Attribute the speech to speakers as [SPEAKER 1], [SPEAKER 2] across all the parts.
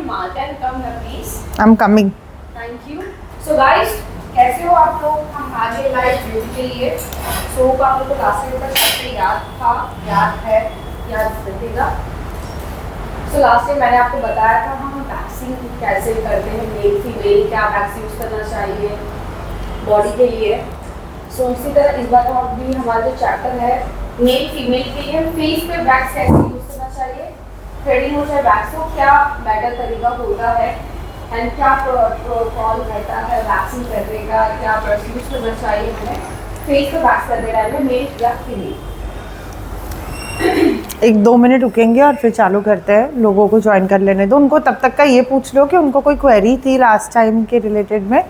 [SPEAKER 1] Shima, can come here please.
[SPEAKER 2] I'm coming.
[SPEAKER 1] Thank you. So guys, कैसे हो आप लोग? हम आगे लाइव ब्यूटी के लिए सो आप लोग को लास्ट टाइम का चैप्टर याद रखेगा। सो लास्ट टाइम मैंने आपको बताया था हम वैक्सिंग कैसे करते हैं, मेल फीमेल क्या वैक्सीन यूज़ करना चाहिए बॉडी के लिए। सो इसी तरह इस बार भी हमारा जो चैप्टर है मेल फीमेल के लिए फेस पे वैक्स कैसे यूज़ करना चाहिए, थ्रेडिंग हो चाहे वैक्स हो, क्या बेटर तरीका होता है एंड क्या प्रोटोकॉल रहता है वैक्सीन करने का, क्या यूज़ करना चाहिए हमें फेस पे वैक्स करने रहने मेल या फीमेल।
[SPEAKER 2] 1-2 मिनट रुकेंगे और फिर चालू करते हैं। लोगों को ज्वाइन कर लेने दो। उनको तब तक का ये पूछ लो कि उनको कोई क्वेरी थी लास्ट टाइम के रिलेटेड में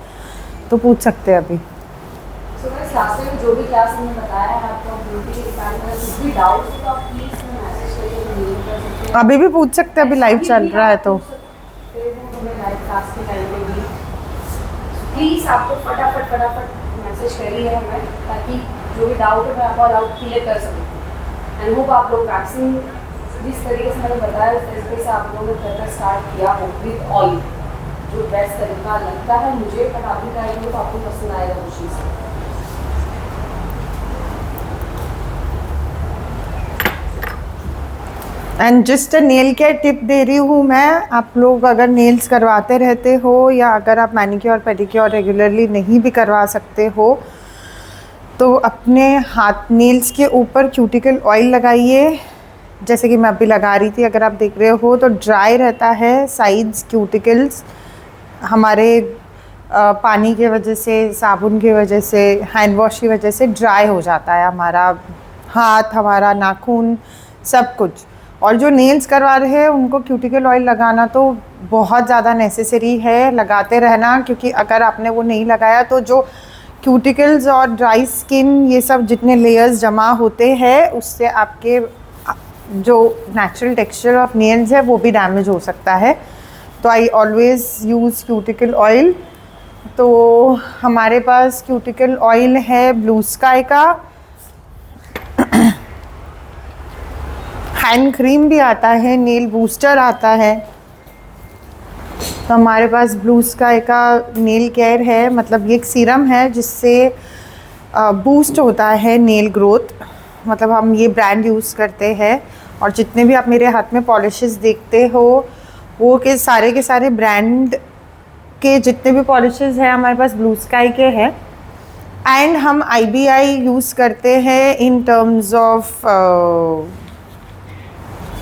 [SPEAKER 2] तो पूछ सकते हैं अभी।
[SPEAKER 1] सो गाइस लास्ट टाइम जो भी क्लास हमने बताया है आपको ब्यूटी के रिगार्डिंग में कुछ भी डाउट हो तो आप प्लीज मैसेज करिए, मेल कर सकते हैं।
[SPEAKER 2] अभी भी पूछ सकते हैं, अभी लाइव चल रहा है तो
[SPEAKER 1] हमें लाइव क्लास के टाइम में भी प्लीज आपको फटाफट मैसेज करिए हमें, ताकि जो भी डाउट है मैं आपका डाउट क्लियर कर सकूँ। एंड होप आप लोग वैक्सीन जिस तरीके से मैंने बताया उस तरीके से आप लोगों ने करना स्टार्ट किया हो विद ऑयल, जो बेस्ट तरीका लगता है मुझे, बट आप भी ट्राई करो तो आपको पसंद आएगा वो चीज़।
[SPEAKER 2] And just nail care tip दे रही हूँ मैं। आप लोग अगर नेल्स करवाते रहते हो या अगर आप मैनिक्योर पेडिक्योर रेगुलरली नहीं भी करवा सकते हो तो अपने हाथ नेल्स के ऊपर क्यूटिकल ऑयल लगाइए, जैसे कि मैं अभी लगा रही थी। अगर आप देख रहे हो तो ड्राई रहता है साइड्स क्यूटिकल्स, हमारे पानी के वजह से, साबुन की वजह से, हैंड वॉश की वजह से ड्राई हो जाता है हमारा हाथ, हमारा नाखून, सब कुछ। और जो नेल्स करवा रहे हैं उनको क्यूटिकल ऑयल लगाना तो बहुत ज़्यादा नेसेसरी है, लगाते रहना, क्योंकि अगर आपने वो नहीं लगाया तो जो क्यूटिकल्स और ड्राई स्किन ये सब जितने लेयर्स जमा होते हैं उससे आपके जो नेचुरल टेक्सचर ऑफ नेल्स है वो भी डैमेज हो सकता है। तो I always use cuticle oil. तो हमारे पास क्यूटिकल ऑयल है ब्लू स्काई का, हैंड क्रीम भी आता है, नेल बूस्टर आता है। तो हमारे पास ब्लू स्काई का नेल केयर है, मतलब ये एक सीरम है जिससे बूस्ट होता है नेल ग्रोथ। मतलब हम ये ब्रांड यूज़ करते हैं और जितने भी आप मेरे हाथ में पॉलिशेस देखते हो वो के सारे ब्रांड के जितने भी पॉलिशेस हैं हमारे पास ब्लू स्काई के हैं। एंड हम IBI यूज़ करते हैं in terms of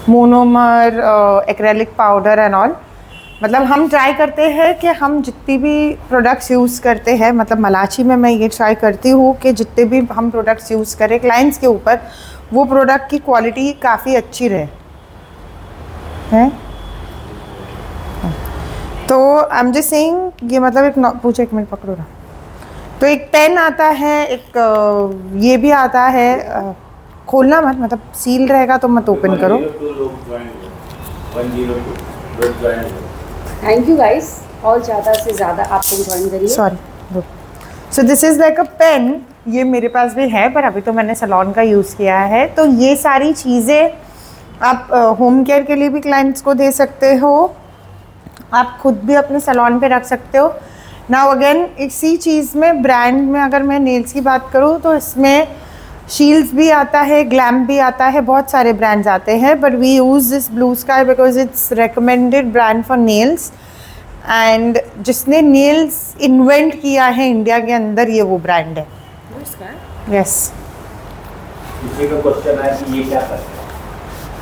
[SPEAKER 2] monomer, acrylic powder and all. मतलब हम ट्राई करते हैं कि हम जितनी भी प्रोडक्ट्स यूज़ करते हैं, मतलब मलाची में मैं ये ट्राई करती हूँ कि जितने भी हम प्रोडक्ट्स यूज़ करें क्लाइंट्स के ऊपर वो प्रोडक्ट की क्वालिटी काफ़ी अच्छी रहे हैं। तो आई एम जस्ट सेइंग ये मतलब एक पूछो, एक मिनट पकड़ो ना। तो एक पेन आता है, एक ये भी आता है, खोलना मत, मतलब सील रहेगा तो मत ओपन करो।
[SPEAKER 1] थैंक यू गाइस, और ज़्यादा से ज़्यादा आप लोग ज्वाइन करिए।
[SPEAKER 2] Sorry. So this is like a pen, ये मेरे पास भी है पर अभी तो मैंने सैलॉन का यूज़ किया है। तो ये सारी चीज़ें आप होम केयर के लिए भी क्लाइंट्स को दे सकते हो, आप खुद भी अपने सैलॉन पे रख सकते हो। नाउ अगेन इसी चीज़ में ब्रांड में अगर मैं नेल्स की बात करूँ तो इसमें शील्ड्स भी आता है, ग्लैम भी आता है, बहुत सारे ब्रांड्स आते हैं, but we use this Blue Sky because it's recommended brand for nails. And जिसने नेल्स इन्वेंट किया है इंडिया के अंदर ये वो ब्रांड है। यस।
[SPEAKER 3] किसी का क्वेश्चन है कि ये क्या करता है?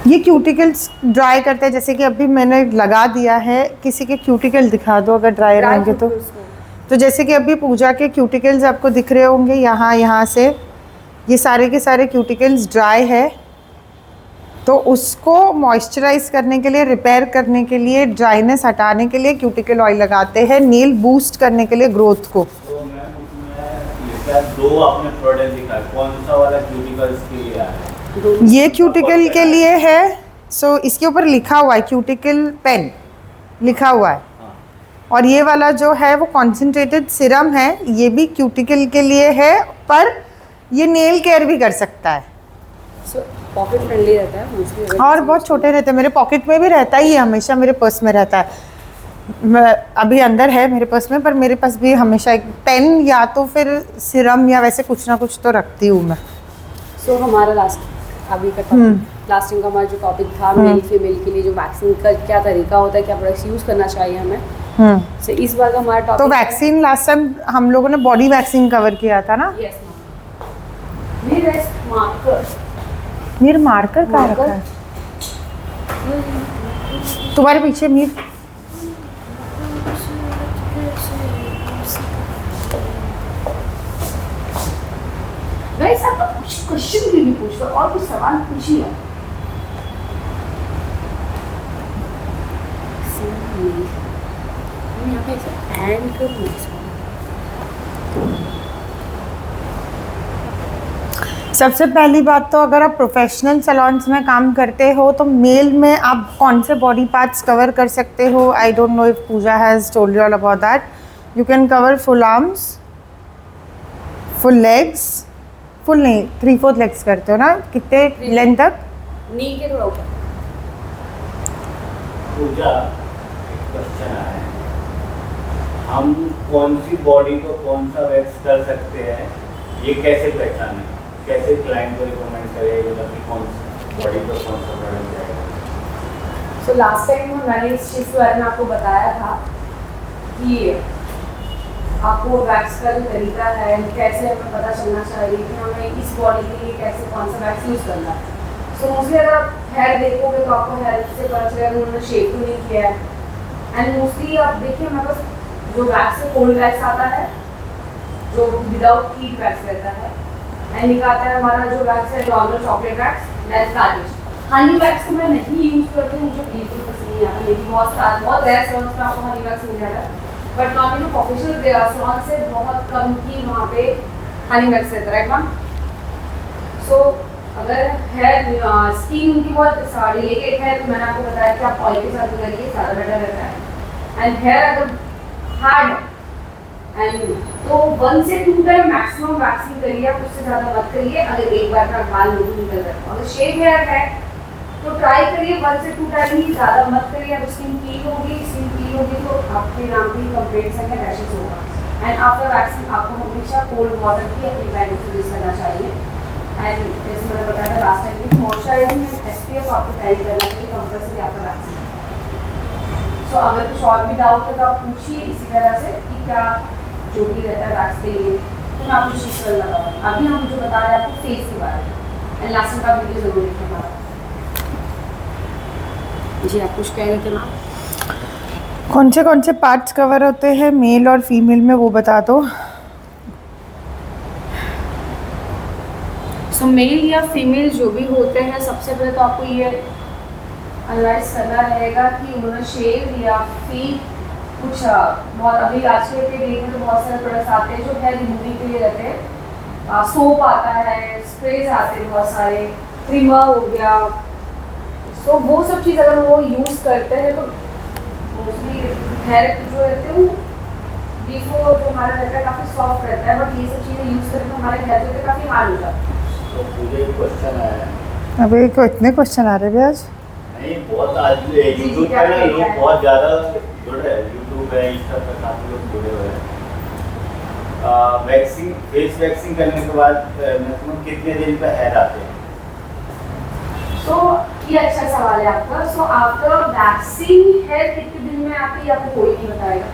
[SPEAKER 2] ये क्यूटिकल्स ड्राई करते हैं, जैसे कि अभी मैंने लगा दिया है। किसी के क्यूटिकल दिखा दो अगर ड्राई रहेंगे तो जैसे कि अभी पूजा के क्यूटिकल्स आपको दिख रहे होंगे यहाँ से, ये सारे के सारे क्यूटिकल्स ड्राई है। तो उसको मॉइस्चराइज करने के लिए, रिपेयर करने के लिए, ड्राइनेस हटाने के लिए क्यूटिकल ऑयल लगाते हैं, नेल बूस्ट करने के लिए ग्रोथ को।
[SPEAKER 3] तो मैम उसमें दो आपने प्रोडक्ट दिखा, कौन सा वाला क्यूटिकल्स के लिए है?
[SPEAKER 2] ये क्यूटिकल के लिए है। सो इसके ऊपर लिखा हुआ है क्यूटिकल पेन लिखा हुआ है। और ये वाला जो है वो कॉन्सेंट्रेटेड सिरम है, ये भी क्यूटिकल के लिए है, पर ये नेल केयर भी कर सकता है।
[SPEAKER 1] पॉकेट फ्रेंडली रहता है।
[SPEAKER 2] और बहुत छोटे रहते हैं, मेरे पॉकेट में भी रहता ही है, हमेशा मेरे पर्स में रहता है। अभी अंदर है मेरे पास में, पर मेरे पास भी हमेशा एक पेन या तो फिर सिरम या वैसे कुछ ना कुछ तो रखती हूँ मैं।
[SPEAKER 1] सो हमारा लास्ट अभी का लास्ट टाइम का हमारा जो टॉपिक था मेल फीमेल के लिए जो वैक्सीन का क्या तरीका होता है, क्या प्रोडक्ट्स यूज़ करना चाहिए हमें। सो इस बार का हमारा टॉपिक
[SPEAKER 2] तो वैक्सीन लास्ट टाइम हम लोगों ने बॉडी वैक्सीन कवर किया था ना।
[SPEAKER 1] यस मार्कर
[SPEAKER 2] मीर मार्कर का रखा है तुम्हारे पीछे मीर।
[SPEAKER 1] गाइस आप कुछ क्वेश्चन भी नहीं पूछ रहे और कुछ सवाल पूछिए। यहाँ पे एंड कर
[SPEAKER 2] सबसे पहली बात तो अगर आप प्रोफेशनल सैलून्स में काम करते हो तो मेल में आप कौन से बॉडी पार्ट्स कवर कर सकते हो। I don't know if Pooja has told you all about that. You can cover full arms, full legs, full नहीं 3/4 लेग्स करते हो ना, कितने लेंथ तक?
[SPEAKER 1] नी के थोड़ा ऊपर।
[SPEAKER 3] पूजा एक क्वेश्चन आया है, हम कौन सी बॉडी को कौन सा वैक्स कर सकते हैं, ये कैसे पहचानें, कैसे क्लाइंट को रिकमेंड करें मतलब कि कौन सी बॉडी को कौन सा प्रोडक्ट जाएगा।
[SPEAKER 1] सो लास्ट टाइम मैंने इस चीज़ के बारे में आपको बताया था कि आपको वैक्स का जो तरीका है कैसे हमें पता चलना चाहिए कि हमें इस बॉडी के लिए कैसे कौन सा वैक्स यूज़ करना है। सो मोस्टली अगर आप हेयर देखोगे तो आपको हेयर से पता चलेगा कि उन्होंने शेव तो नहीं किया है। एंड मोस्टली आप देखिए हमारे पास जो वैक्स है कोल्ड वैक्स आता है जो विदाउट हीट वैक्स रहता है, एंड एक आता है हमारा जो वैक्स है normal chocolate wax less garnish. Honey wax को मैं नहीं यूज़ करती हूँ, मुझे बिल्कुल पसंद नहीं आता, लेकिन बहुत रेयर सैलून्स में आपको हनी वैक्स मिल जाएगा, बट नॉर्मली जो प्रोफेशनल सैलून से बहुत कम की वहाँ पे हनी वैक्स रहता है मैम। सो अगर हेयर स्किन उनकी बहुत डेलिकेट है तो मैंने आपको बताया कि आप ऑयल के साथ करिए, ज़्यादा बेटर रहता है। एंड हेयर अगर हार्ड एंड तो 1 से 2 टाइम मैक्सिमम वैक्सिंग करिए, आप उससे ज़्यादा मत करिए अगर एक बार का बाल नहीं निकल रहा है। अगर शेव हेयर है तो ट्राई करिए 1 से 2 टाइम ही, ज़्यादा मत करिए। अब स्किन क्लीन होगी तो आपके नाम की कंप्लेंट्स हैं रैशेस होगा। एंड आफ्टर वैक्सिंग आपको हमेशा कोल्ड वाटर की अपनी पैंट यूज़ करना चाहिए। एंड जैसे मैंने बताया था लास्ट टाइम की मॉइस्चराइजिंग एंड SPF आपको कैरी करना चाहिए कंपल्सरी आफ्टर वैक्सिंग। सो अगर कुछ और भी डाउट है तो आप पूछिए इसी तरह से कि क्या जो भी रहता है वैक्स के लिए, तो मैं आपको चीज़ कर लगाऊंगी। अभी हम जो बता रहे हैं आपको फेस के बारे में, एंड लास्ट का वीडियो जरूर देखना। जी आप कुछ कह रहे थे ना,
[SPEAKER 2] कौन से पार्ट्स कवर होते हैं मेल और फीमेल में वो बता दो।
[SPEAKER 1] सो मेल या फीमेल जो भी होते हैं सबसे पहले तो आपको ये एनालाइज करना रहेगा कि उन्होंने शेव या फिर कुछ बहुत अभी आजकल के डेट में तो बहुत सारे प्रोडक्ट्स आते हैं जो हेयर रिमूविंग के लिए रहते हैं। सोप आता है, स्प्रेज आते हैं बहुत सारे, ट्रिमर हो गया। सो वो सब चीज़ अगर वो यूज़ करते हैं तो मोस्टली हेयर जो रहते हैं वो बिफोर जो हमारा रहता है काफ़ी सॉफ्ट रहता है, बट ये सब चीज़ें यूज़ करके हमारे हेयर जो काफ़ी हार्ड हो जाता है।
[SPEAKER 3] तो मुझे एक क्वेश्चन आया है।
[SPEAKER 2] अबे को इतने क्वेश्चन आ रहे हैं आज।
[SPEAKER 3] नहीं बहुत आज यूट्यूब पे ना लोग बहुत ज़्यादा जुड़ रहे हैं, यूट्यूब है इंस्टा पर काफ़ी लोग जुड़े हुए हैं। वैक्सीन फेस वैक्सीन करने के बाद मैक्सिमम कितने दिन पे हेयर आते हैं?
[SPEAKER 1] सो ये अच्छा सवाल है आपका। सो आफ्टर वैक्सीन हेयर कितने दिन में आती है आपको कोई नहीं बताएगा,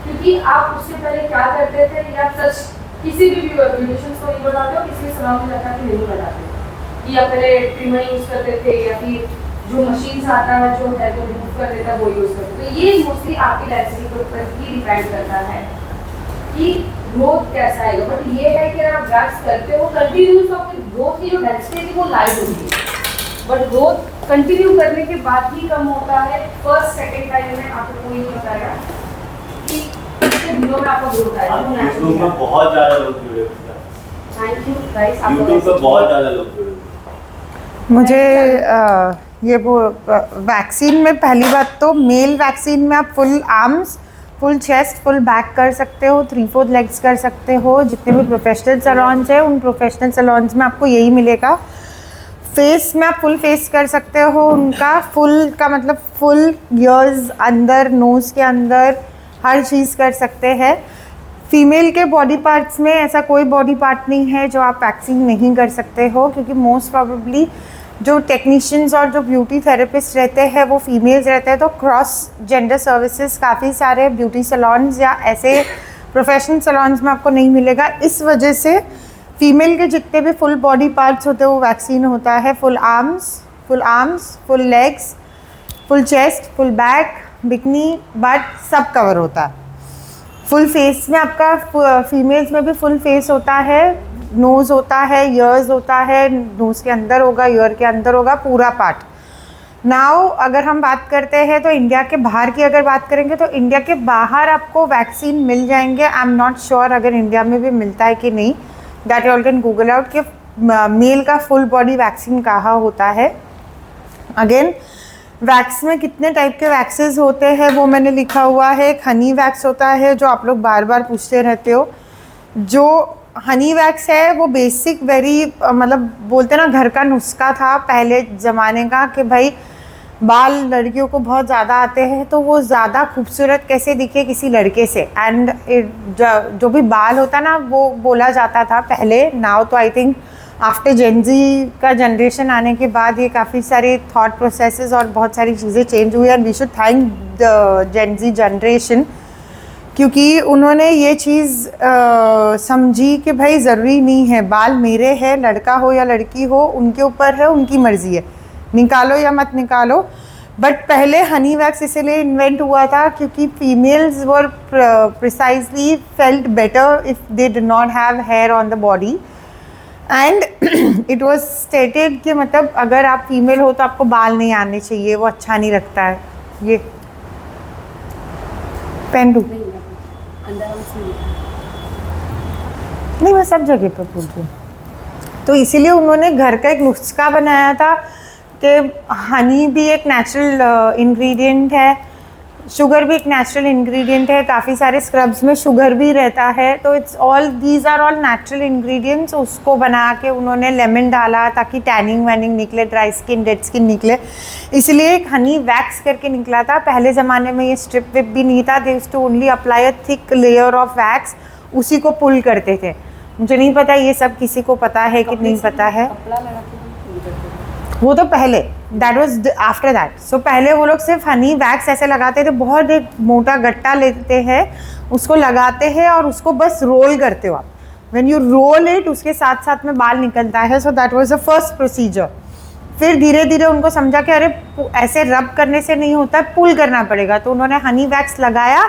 [SPEAKER 1] क्योंकि आप उससे पहले क्या करते थे या सच किसी भी ब्यूटिशियंस को नहीं बताते हो, किसी सलाह में जाता कि नहीं बताते कि या पहले ट्रिमर यूज़ करते थे या फिर जो मशीन्स आता है जो हेयर को रिमूव कर देता है वो यूज़ करते। तो ये मोस्टली आपकी डेंसिटी के ऊपर ही डिपेंड करता है कि ग्रोथ कैसा आएगा। बट ये है कि अगर आप वैक्स करते हो कंटिन्यूस तो आपकी ग्रोथ की जो डेंसिटी थी वो लाइट होगी, बट ग्रोथ कंटिन्यू करने के बाद ही कम होता है। फर्स्ट सेकेंड टाइम में आपको कोई नहीं बताएगा कि कितने दिनों में आपका ग्रोथ आएगा।
[SPEAKER 3] यूट्यूब में बहुत ज़्यादा लोग जुड़े हुए हैं।
[SPEAKER 1] थैंक यू गाइस,
[SPEAKER 3] यूट्यूब पे बहुत ज़्यादा लोग जुड़े हुए हैं।
[SPEAKER 2] मुझे ये वो वैक्सीन में पहली बात तो मेल वैक्सीन में आप full arms, full chest, full back कर सकते हो, 3/4 लेग्स कर सकते हो। जितने भी प्रोफेशनल सैलून्स हैं उन प्रोफेशनल सैलून्स में आपको यही मिलेगा। फेस में आप फुल फेस कर सकते हो उनका, फुल का मतलब फुल ईयर्स अंदर, नोज़ के अंदर, हर चीज़ कर सकते हैं। फीमेल के बॉडी पार्ट्स में ऐसा कोई बॉडी पार्ट नहीं है जो आप वैक्सीन नहीं कर सकते हो, क्योंकि मोस्ट प्रोबेबली जो टेक्नीशियंस और जो ब्यूटी थेरेपिस्ट रहते हैं वो फीमेल्स रहते हैं। तो क्रॉस जेंडर सर्विसेज काफ़ी सारे ब्यूटी सैलून्स या ऐसे प्रोफेशनल सैलून्स में आपको नहीं मिलेगा। इस वजह से फीमेल के जितने भी फुल बॉडी पार्ट्स होते हैं वो वैक्सीन होता है। Full arms, full legs, full chest, full back, bikini, but सब कवर होता है। फुल फेस में आपका फीमेल्स में भी फुल फेस होता है, नोज़ होता है, ईयर्स होता है, नोज़ के अंदर होगा, ईयर के अंदर होगा, पूरा पार्ट। नाउ अगर हम बात करते हैं तो इंडिया के बाहर की अगर बात करेंगे तो इंडिया के बाहर आपको वैक्सीन मिल जाएंगे। आई एम नॉट श्योर अगर इंडिया में भी मिलता है कि नहीं, that you all can Google out कि मेल का फुल बॉडी वैक्सीन कहाँ होता है। अगेन वैक्स में कितने टाइप के वैक्सेस होते हैं वो मैंने लिखा हुआ है। एक हनी वैक्स होता है जो आप लोग बार बार पूछते रहते हो। जो हनी वैक्स है वो बेसिक वेरी मतलब बोलते ना घर का नुस्खा था पहले ज़माने का, कि भाई बाल लड़कियों को बहुत ज़्यादा आते हैं तो वो ज़्यादा खूबसूरत कैसे दिखे किसी लड़के से, एंड जो भी बाल होता ना वो बोला जाता था पहले। नाउ तो आई थिंक आफ्टर जेनजी का जनरेशन आने के बाद ये काफ़ी सारे थॉट प्रोसेसेस और बहुत सारी चीज़ें चेंज हुई, and we should thank the Gen Z generation, क्योंकि उन्होंने ये चीज़ समझी कि भाई ज़रूरी नहीं है बाल मेरे हैं, लड़का हो या लड़की हो उनके ऊपर है, उनकी मर्ज़ी है, निकालो या मत निकालो। बट पहले हनी वैक्स इसलिए इन्वेंट हुआ था क्योंकि females were precisely felt better if they did not have hair on the body, and it was stated कि मतलब अगर आप फीमेल हो तो आपको बाल नहीं आने चाहिए, वो अच्छा नहीं लगता है। ये पेन टू नहीं, मैं सब जगह पर पूछ रही हूँ। तो इसीलिए उन्होंने घर का एक नुस्खा बनाया था कि हनी भी एक नेचुरल इंग्रेडिएंट है, शुगर भी एक नेचुरल इंग्रेडिएंट है, काफ़ी सारे स्क्रब्स में शुगर भी रहता है, तो it's all these are all natural ingredients. उसको बना के उन्होंने लेमन डाला ताकि टैनिंग वैनिंग निकले, ड्राई स्किन, डेड स्किन निकले, इसलिए एक हनी वैक्स करके निकला था। पहले ज़माने में ये स्ट्रिप विप भी नहीं था, they used to only apply a thick layer of wax, उसी को पुल करते थे। मुझे नहीं पता ये सब किसी को पता है कि नहीं पता है, वो तो पहले, दैट वॉज आफ्टर दैट। सो पहले वो लोग सिर्फ हनी वैक्स ऐसे लगाते थे, बहुत एक मोटा गट्टा लेते हैं, उसको लगाते हैं और उसको बस रोल करते हो आप। व्हेन यू रोल इट उसके साथ साथ में बाल निकलता है। So that was the first procedure. फिर धीरे धीरे उनको समझा कि अरे ऐसे रब करने से नहीं होता, पुल करना पड़ेगा, तो उन्होंने हनी वैक्स लगाया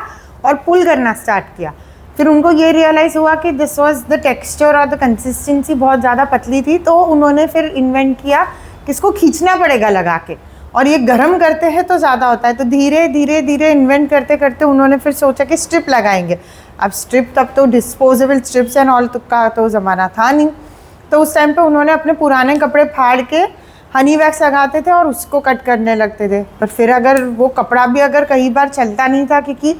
[SPEAKER 2] और पुल करना स्टार्ट किया। फिर उनको ये रियलाइज़ हुआ कि दिस वाज द टेक्सचर और द कंसिस्टेंसी बहुत ज़्यादा पतली थी, तो उन्होंने फिर इन्वेंट किया कि इसको खींचना पड़ेगा लगा के, और ये गर्म करते हैं तो ज़्यादा होता है। तो धीरे धीरे धीरे इन्वेंट करते करते उन्होंने फिर सोचा कि स्ट्रिप लगाएंगे। अब स्ट्रिप तब तो डिस्पोजेबल स्ट्रिप्स एंड ऑल का तो ज़माना था नहीं, तो उस टाइम पे उन्होंने अपने पुराने कपड़े फाड़ के हनी वैक्स लगाते थे और उसको कट करने लगते थे। पर फिर अगर वो कपड़ा भी अगर कई बार चलता नहीं था, क्योंकि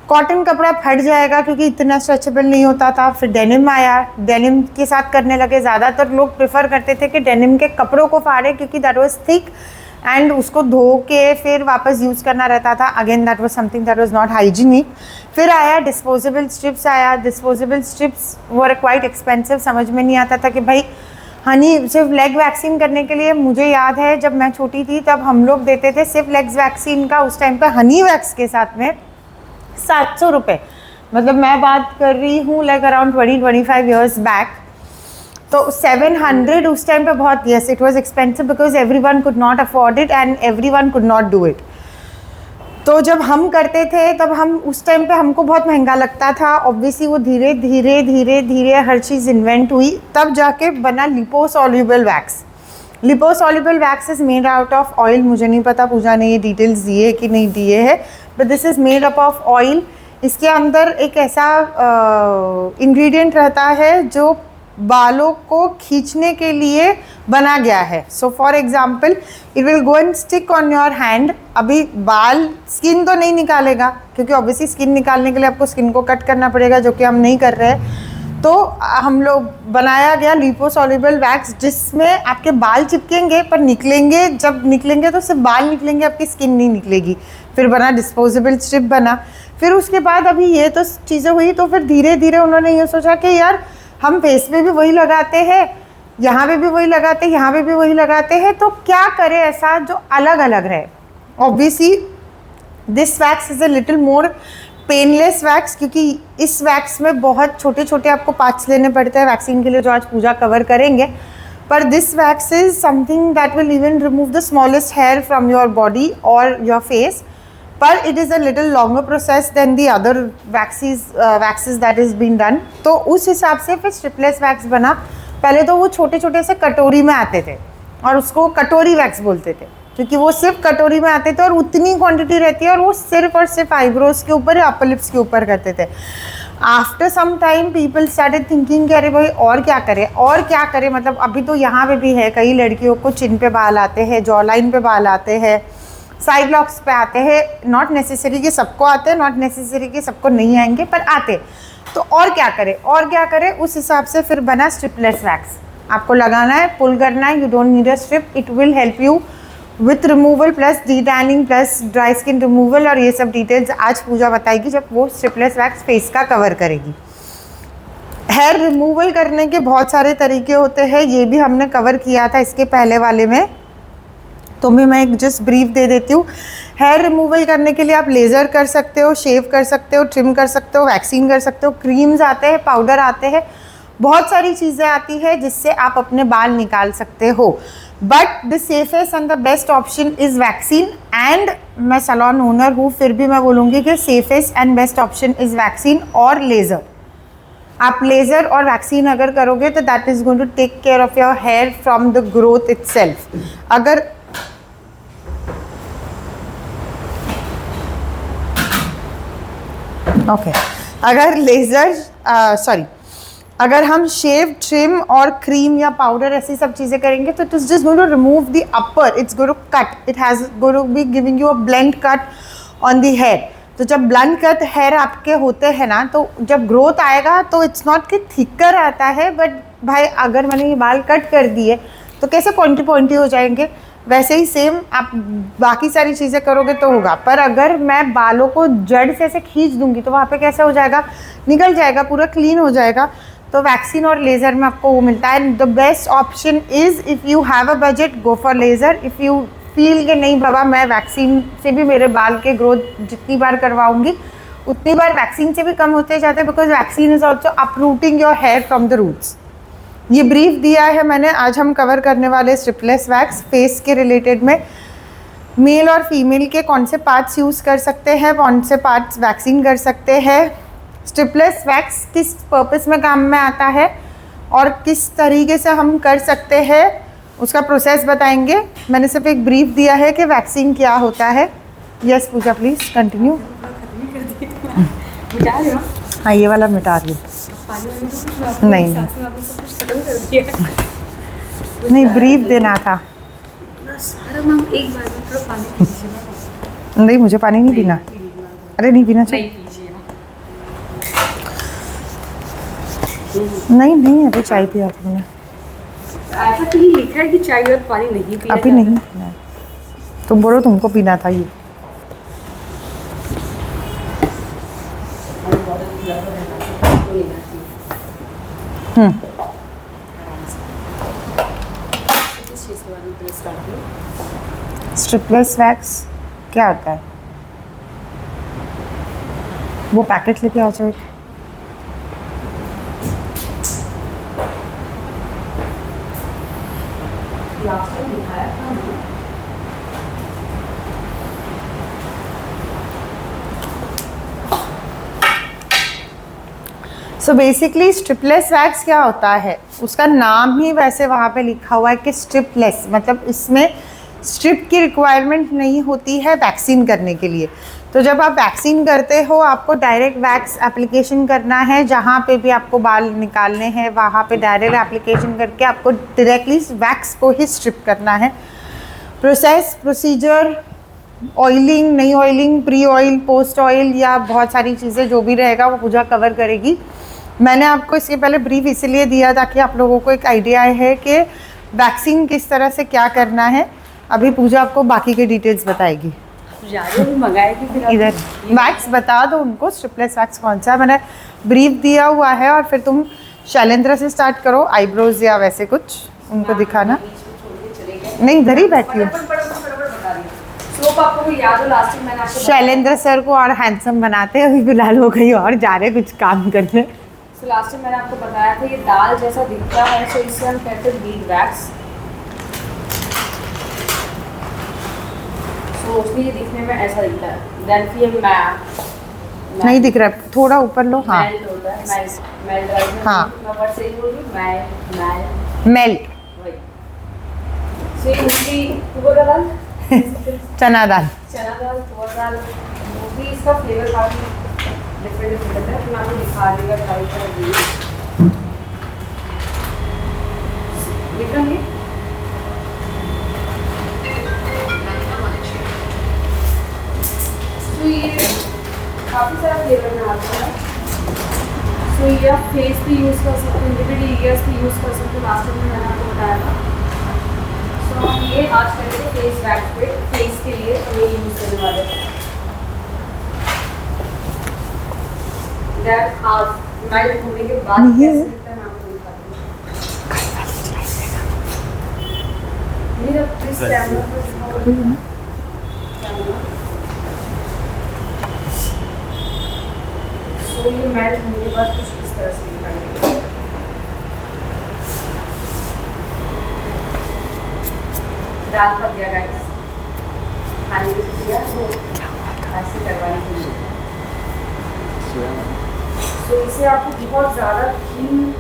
[SPEAKER 2] कॉटन कपड़ा फट जाएगा क्योंकि इतना स्ट्रेचेबल नहीं होता था। फिर डेनिम आया, डेनिम के साथ करने लगे। ज़्यादातर लोग प्रेफर करते थे कि डेनिम के कपड़ों को फाड़े क्योंकि दैट वाज थिक एंड उसको धो के फिर वापस यूज़ करना रहता था। Again that was something that was not hygienic. फिर आया डिस्पोजेबल स्ट्रिप्स आया। Disposable strips were quite expensive. समझ में नहीं आता था कि भाई हनी सिर्फ लेग वैक्सीन करने के लिए, मुझे याद है जब मैं छोटी थी तब हम लोग देते थे सिर्फ लेग्स वैक्सीन का उस टाइम पे हनी वैक्स के साथ में 700 रुपये। मतलब मैं बात कर रही हूँ लाइक अराउंड 20-25 ईयर्स बैक। तो 700 उस टाइम पे बहुत, yes it was expensive because everyone could not afford it and everyone could not do it. तो जब हम करते थे तब हम उस टाइम पे हमको बहुत महंगा लगता था। ऑब्वियसली वो धीरे धीरे धीरे धीरे हर चीज़ इन्वेंट हुई, तब जाके बना liposoluble wax. Liposoluble wax is made out of oil. मुझे नहीं पता पूजा ने ये डिटेल्स दिए कि नहीं दिए है, but this is made up of oil. इसके अंदर एक ऐसा इंग्रेडिएंट रहता है जो बालों को खींचने के लिए बना गया है। So for example it will go and stick on your hand. अभी बाल स्किन तो नहीं निकालेगा क्योंकि ऑब्वियसली स्किन निकालने के लिए आपको स्किन को कट करना पड़ेगा, जो कि हम नहीं कर रहे हैं। तो हम लोग बनाया गया लिपोसॉल्युबल वैक्स, जिसमें आपके बाल चिपकेंगे पर निकलेंगे, जब निकलेंगे तो सिर्फ बाल निकलेंगे, आपकी स्किन नहीं निकलेगी। फिर बना डिस्पोजेबल स्ट्रिप बना। फिर उसके बाद अभी ये तो चीज़ें हुई, तो फिर धीरे धीरे उन्होंने ये सोचा कि यार हम फेस पे भी वही लगाते हैं, यहाँ पे भी वही लगाते हैं, यहाँ पे भी वही लगाते हैं, तो क्या करें ऐसा जो अलग अलग रहे। Obviously this wax is a little more painless wax, क्योंकि इस वैक्स में बहुत छोटे छोटे आपको पार्ट्स लेने पड़ते हैं वैक्सीन के लिए, जो आज पूजा कवर करेंगे। पर this wax is something that will even remove the smallest hair from your body और योर फेस, पर it is a little longer process than the other waxes that is been done. तो उस हिसाब से फिर स्ट्रिपलेस wax बना। पहले तो वो छोटे छोटे से कटोरी में आते थे और उसको कटोरी वैक्स बोलते थे, क्योंकि वो सिर्फ कटोरी में आते थे और उतनी क्वांटिटी रहती है, और वो सिर्फ और सिर्फ आईब्रोज के ऊपर या अपर लिप्स के ऊपर करते थे। After some time people started thinking कि अरे भाई और क्या करें, और क्या करें, मतलब अभी तो यहाँ पे भी है, कई लड़कियों को चिन पे बाल आते हैं, जॉ लाइन पे बाल आते हैं, साइड लॉक्स पे आते हैं। नॉट नेसेसरी कि सबको आते हैं, नॉट नेसेसरी कि सबको नहीं आएंगे, पर आते। तो और क्या करें, और क्या करें, उस हिसाब से फिर बना स्ट्रिपलेस वैक्स। आपको लगाना है, पुल करना है, you don't need a strip, it will help you with removal plus D tanning plus dry skin removal, और ये सब डिटेल्स आज पूजा बताएगी जब वो स्ट्रिपलेस वैक्स फेस का कवर करेगी। हेयर रिमूवल करने के बहुत सारे तरीके होते हैं, ये भी हमने कवर किया था इसके पहले वाले में, तो मैं एक जस्ट ब्रीफ दे देती हूँ। हेयर रिमूवल करने के लिए आप लेज़र कर सकते हो, शेव कर सकते हो, ट्रिम कर सकते हो, वैक्सीन कर सकते हो, क्रीम्स आते हैं, पाउडर आते हैं, बहुत सारी चीज़ें आती है जिससे आप अपने बाल निकाल सकते हो। But the safest and the best option is waxing, and मैं सैलून ओनर हूँ, फिर भी मैं बोलूँगी कि safest and best option is waxing और लेज़र। आप लेज़र और वैक्सीन अगर करोगे तो that is going to take care of your hair from the growth itself. अगर अगर लेज़र अगर हम शेव, ट्रिम और क्रीम या पाउडर ऐसी सब चीज़ें करेंगे तो it is just going to remove the upper, it's going to cut, it has going to be giving you a blend cut on the hair. तो जब ब्लंट कट हेयर आपके होते हैं ना, तो जब ग्रोथ आएगा तो इट्स नॉट कि थिकर आता है, बट भाई अगर मैंने ये बाल कट कर दिए तो कैसे पॉइंटी पॉइंटी हो जाएंगे, वैसे ही सेम आप बाकी सारी चीज़ें करोगे तो होगा। पर अगर मैं बालों को जड़ से ऐसे खींच दूंगी तो वहाँ पे कैसे हो जाएगा, निकल जाएगा, पूरा क्लीन हो जाएगा। तो वैक्सीन और लेज़र में आपको वो मिलता है। The best option is if you have a budget, go for laser. If you feel कि नहीं बाबा मैं वैक्सीन से भी मेरे बाल के ग्रोथ जितनी बार करवाऊंगी उतनी बार वैक्सीन से भी कम होते जाते हैं, because waxing is also uprooting your hair from the roots. ये ब्रीफ दिया है मैंने। आज हम कवर करने वाले स्ट्रिपलेस वैक्स फेस के रिलेटेड में मेल और फीमेल के कौन से पार्ट्स यूज़ कर सकते हैं, कौन से पार्ट्स वैक्सीन कर सकते हैं, स्ट्रिपलेस वैक्स किस पर्पस में काम में आता है और किस तरीके से हम कर सकते हैं, उसका प्रोसेस बताएंगे। मैंने सिर्फ एक ब्रीफ दिया है कि वैक्सीन क्या होता है। Yes Pooja please continue. हाँ ये वाला मिटा रही हूँ। नहीं नहीं ब्रीफ देना था। नहीं मुझे पानी नहीं पीना। अरे नहीं पीना चाहिए। नहीं अभी चाय पिया तुमने।
[SPEAKER 1] ऐसा कहीं लिखा है कि चाय और पानी नहीं पीना।
[SPEAKER 2] अभी नहीं पीना है। तुम बोलो तुमको पीना था ये। स्ट्रिपलेस वैक्स क्या होता है? वो पैकेट लेके आ जाओ। सो बेसिकली स्ट्रिपलेस वैक्स क्या होता है, उसका नाम ही वैसे वहाँ पे लिखा हुआ है कि स्ट्रिपलेस, मतलब इसमें स्ट्रिप की रिक्वायरमेंट नहीं होती है वैक्सीन करने के लिए। तो जब आप वैक्सीन करते हो आपको डायरेक्ट वैक्स एप्लीकेशन करना है, जहाँ पे भी आपको बाल निकालने हैं वहाँ पे डायरेक्ट एप्लीकेशन करके आपको डायरेक्टली वैक्स को ही स्ट्रिप करना है। प्रोसेस प्रोसीजर, ऑयलिंग नहीं oiling, pre oil post oil या बहुत सारी चीज़ें जो भी रहेगा वो पूजा कवर करेगी। मैंने आपको इसके पहले ब्रीफ इसलिए दिया ताकि आप लोगों को एक आइडिया है कि वैक्सिंग किस तरह से क्या करना है। अभी पूजा आपको बाकी के डिटेल्स बताएगी।
[SPEAKER 1] मंगाएगी फिर
[SPEAKER 2] इधर वैक्स बता दो उनको, स्ट्रिपलेस वैक्स कौन सा है। मैंने ब्रीफ दिया हुआ है और फिर तुम शैलेंद्र से स्टार्ट करो, आईब्रोज या वैसे कुछ उनको दिखाना। नहीं इधर ही बैठी है।
[SPEAKER 1] सोप आपको याद हो लास्ट टाइम मैंने आपको
[SPEAKER 2] शैलेंद्र सर को और हैंडसम बनाते हैं, अभी फिलहाल वो कहीं और जा रहे कुछ काम करने।
[SPEAKER 1] सो लास्ट टाइम मैंने आपको बताया था ये दाल जैसा दिखता है, सो इसे हम कहते हैं बीड वैक्स। सो मोस्टली ये दिखने में ऐसा दिखता है। देन फिर
[SPEAKER 2] नहीं दिख रहा है, थोड़ा ऊपर लो। हाँ
[SPEAKER 1] मेल्ट होता है, नाइस मेल्ट राइट।
[SPEAKER 2] हाँ।
[SPEAKER 1] मैं वर्ड सही बोल रही हूं,
[SPEAKER 2] मेल्ट।
[SPEAKER 1] वही। सो ये मोस्टली तुअर दाल,
[SPEAKER 2] चना दाल।
[SPEAKER 1] चना दाल, तुअर दाल, मोस्टली इसका फ्लेवर काफी डिफरेंट होता है। मैं आपको दिखा देगा ट्राई करेंगे। दिख रहा है? तो ये काफ़ी सारा फ्लेवर में आता है। तो ये आप फेस पे यूज़ कर सकते हैं, इंडिविजुअल एरियाज पे यूज़ कर सकते हैं। लास्ट टाइम मैंने आपको बताया था। सो हम ये आज करेंगे फेस वैक्स पे, फेस के लिए ये यूज़ करने वाले हैं। दैट हाफ नाइट होने के बाद कैसे दिखता है मैं आपको दिखाती हूँ। मेरा प्लीज कैमरा पर दिखाओ। कैमरा तो ये मेल्ट होने के बाद कुछ इस तरह से दिखाएंगे। दाल पक गया गाइस, खाने के लिए तो ऐसे करवाना चाहिए। तो इसे आपको बहुत ज़्यादा थिन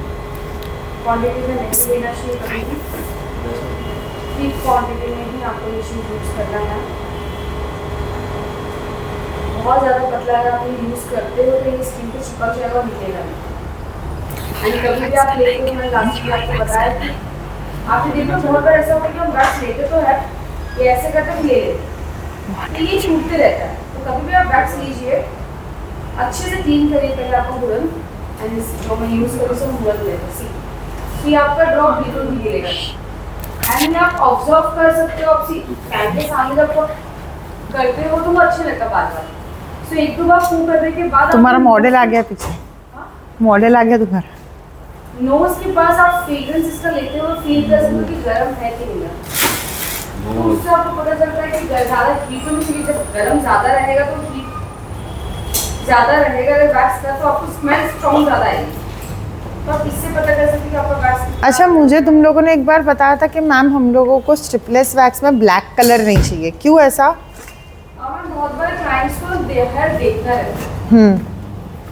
[SPEAKER 1] क्वांटिटी में नहीं लेना चाहिए, कभी भी थिक क्वांटिटी में ही आपको ये चीज़ यूज़ करना है। बहुत ज़्यादा पतला अगर आप ये यूज़ करते हो तो ये स्किन पे चिपक जाएगा और निकलेगा नहीं। एंड कभी भी आप लेते हो, मैंने लास्ट में आपको बताया कि आप ये देखो बहुत बार ऐसा होता है कि हम वैक्स लेते तो है, ये ऐसे करते भी ले लेते तो ये छूटते रहता है। तो कभी भी आप वैक्स लीजिए, अच्छे से क्लीन करिए पहले आपको वुलन, एंड जो मैं यूज़ करूँ उसे वुलन लेते सी आपका ड्रॉप बिल्कुल भी गिरेगा। एंड आप ऑब्जर्व कर सकते हो, आप सी फैन के सामने जब करते हो तो वो अच्छा लगता है बार बार। सो एक दो बार फू करने के बाद
[SPEAKER 2] तुम्हारा मॉडल आ गया पीछे। मॉडल आ गया तुम्हारा।
[SPEAKER 1] नोज के पास आप फ्रेग्रेंस इसका लेते हो, फील कर सकते हो कि गर्म है कि नहीं। तो उससे आपको पता चलता है कि ज़्यादा हीट होनी चाहिए। जब गर्म ज़्यादा रहेगा तो हीट ज़्यादा रहेगा अगर वैक्स का, तो आपको स्मेल स्ट्रॉन्ग ज़्यादा आएगी। तो आप इससे पता कर सकते हैं कि आपका वैक्स।
[SPEAKER 2] अच्छा, मुझे तुम लोगों ने एक बार बताया था कि मैम हम लोगों को स्ट्रिपलेस वैक्स में ब्लैक कलर नहीं चाहिए, क्यों ऐसा?
[SPEAKER 1] बहुत बार क्लाइंट्स को हेयर देखना रहता है।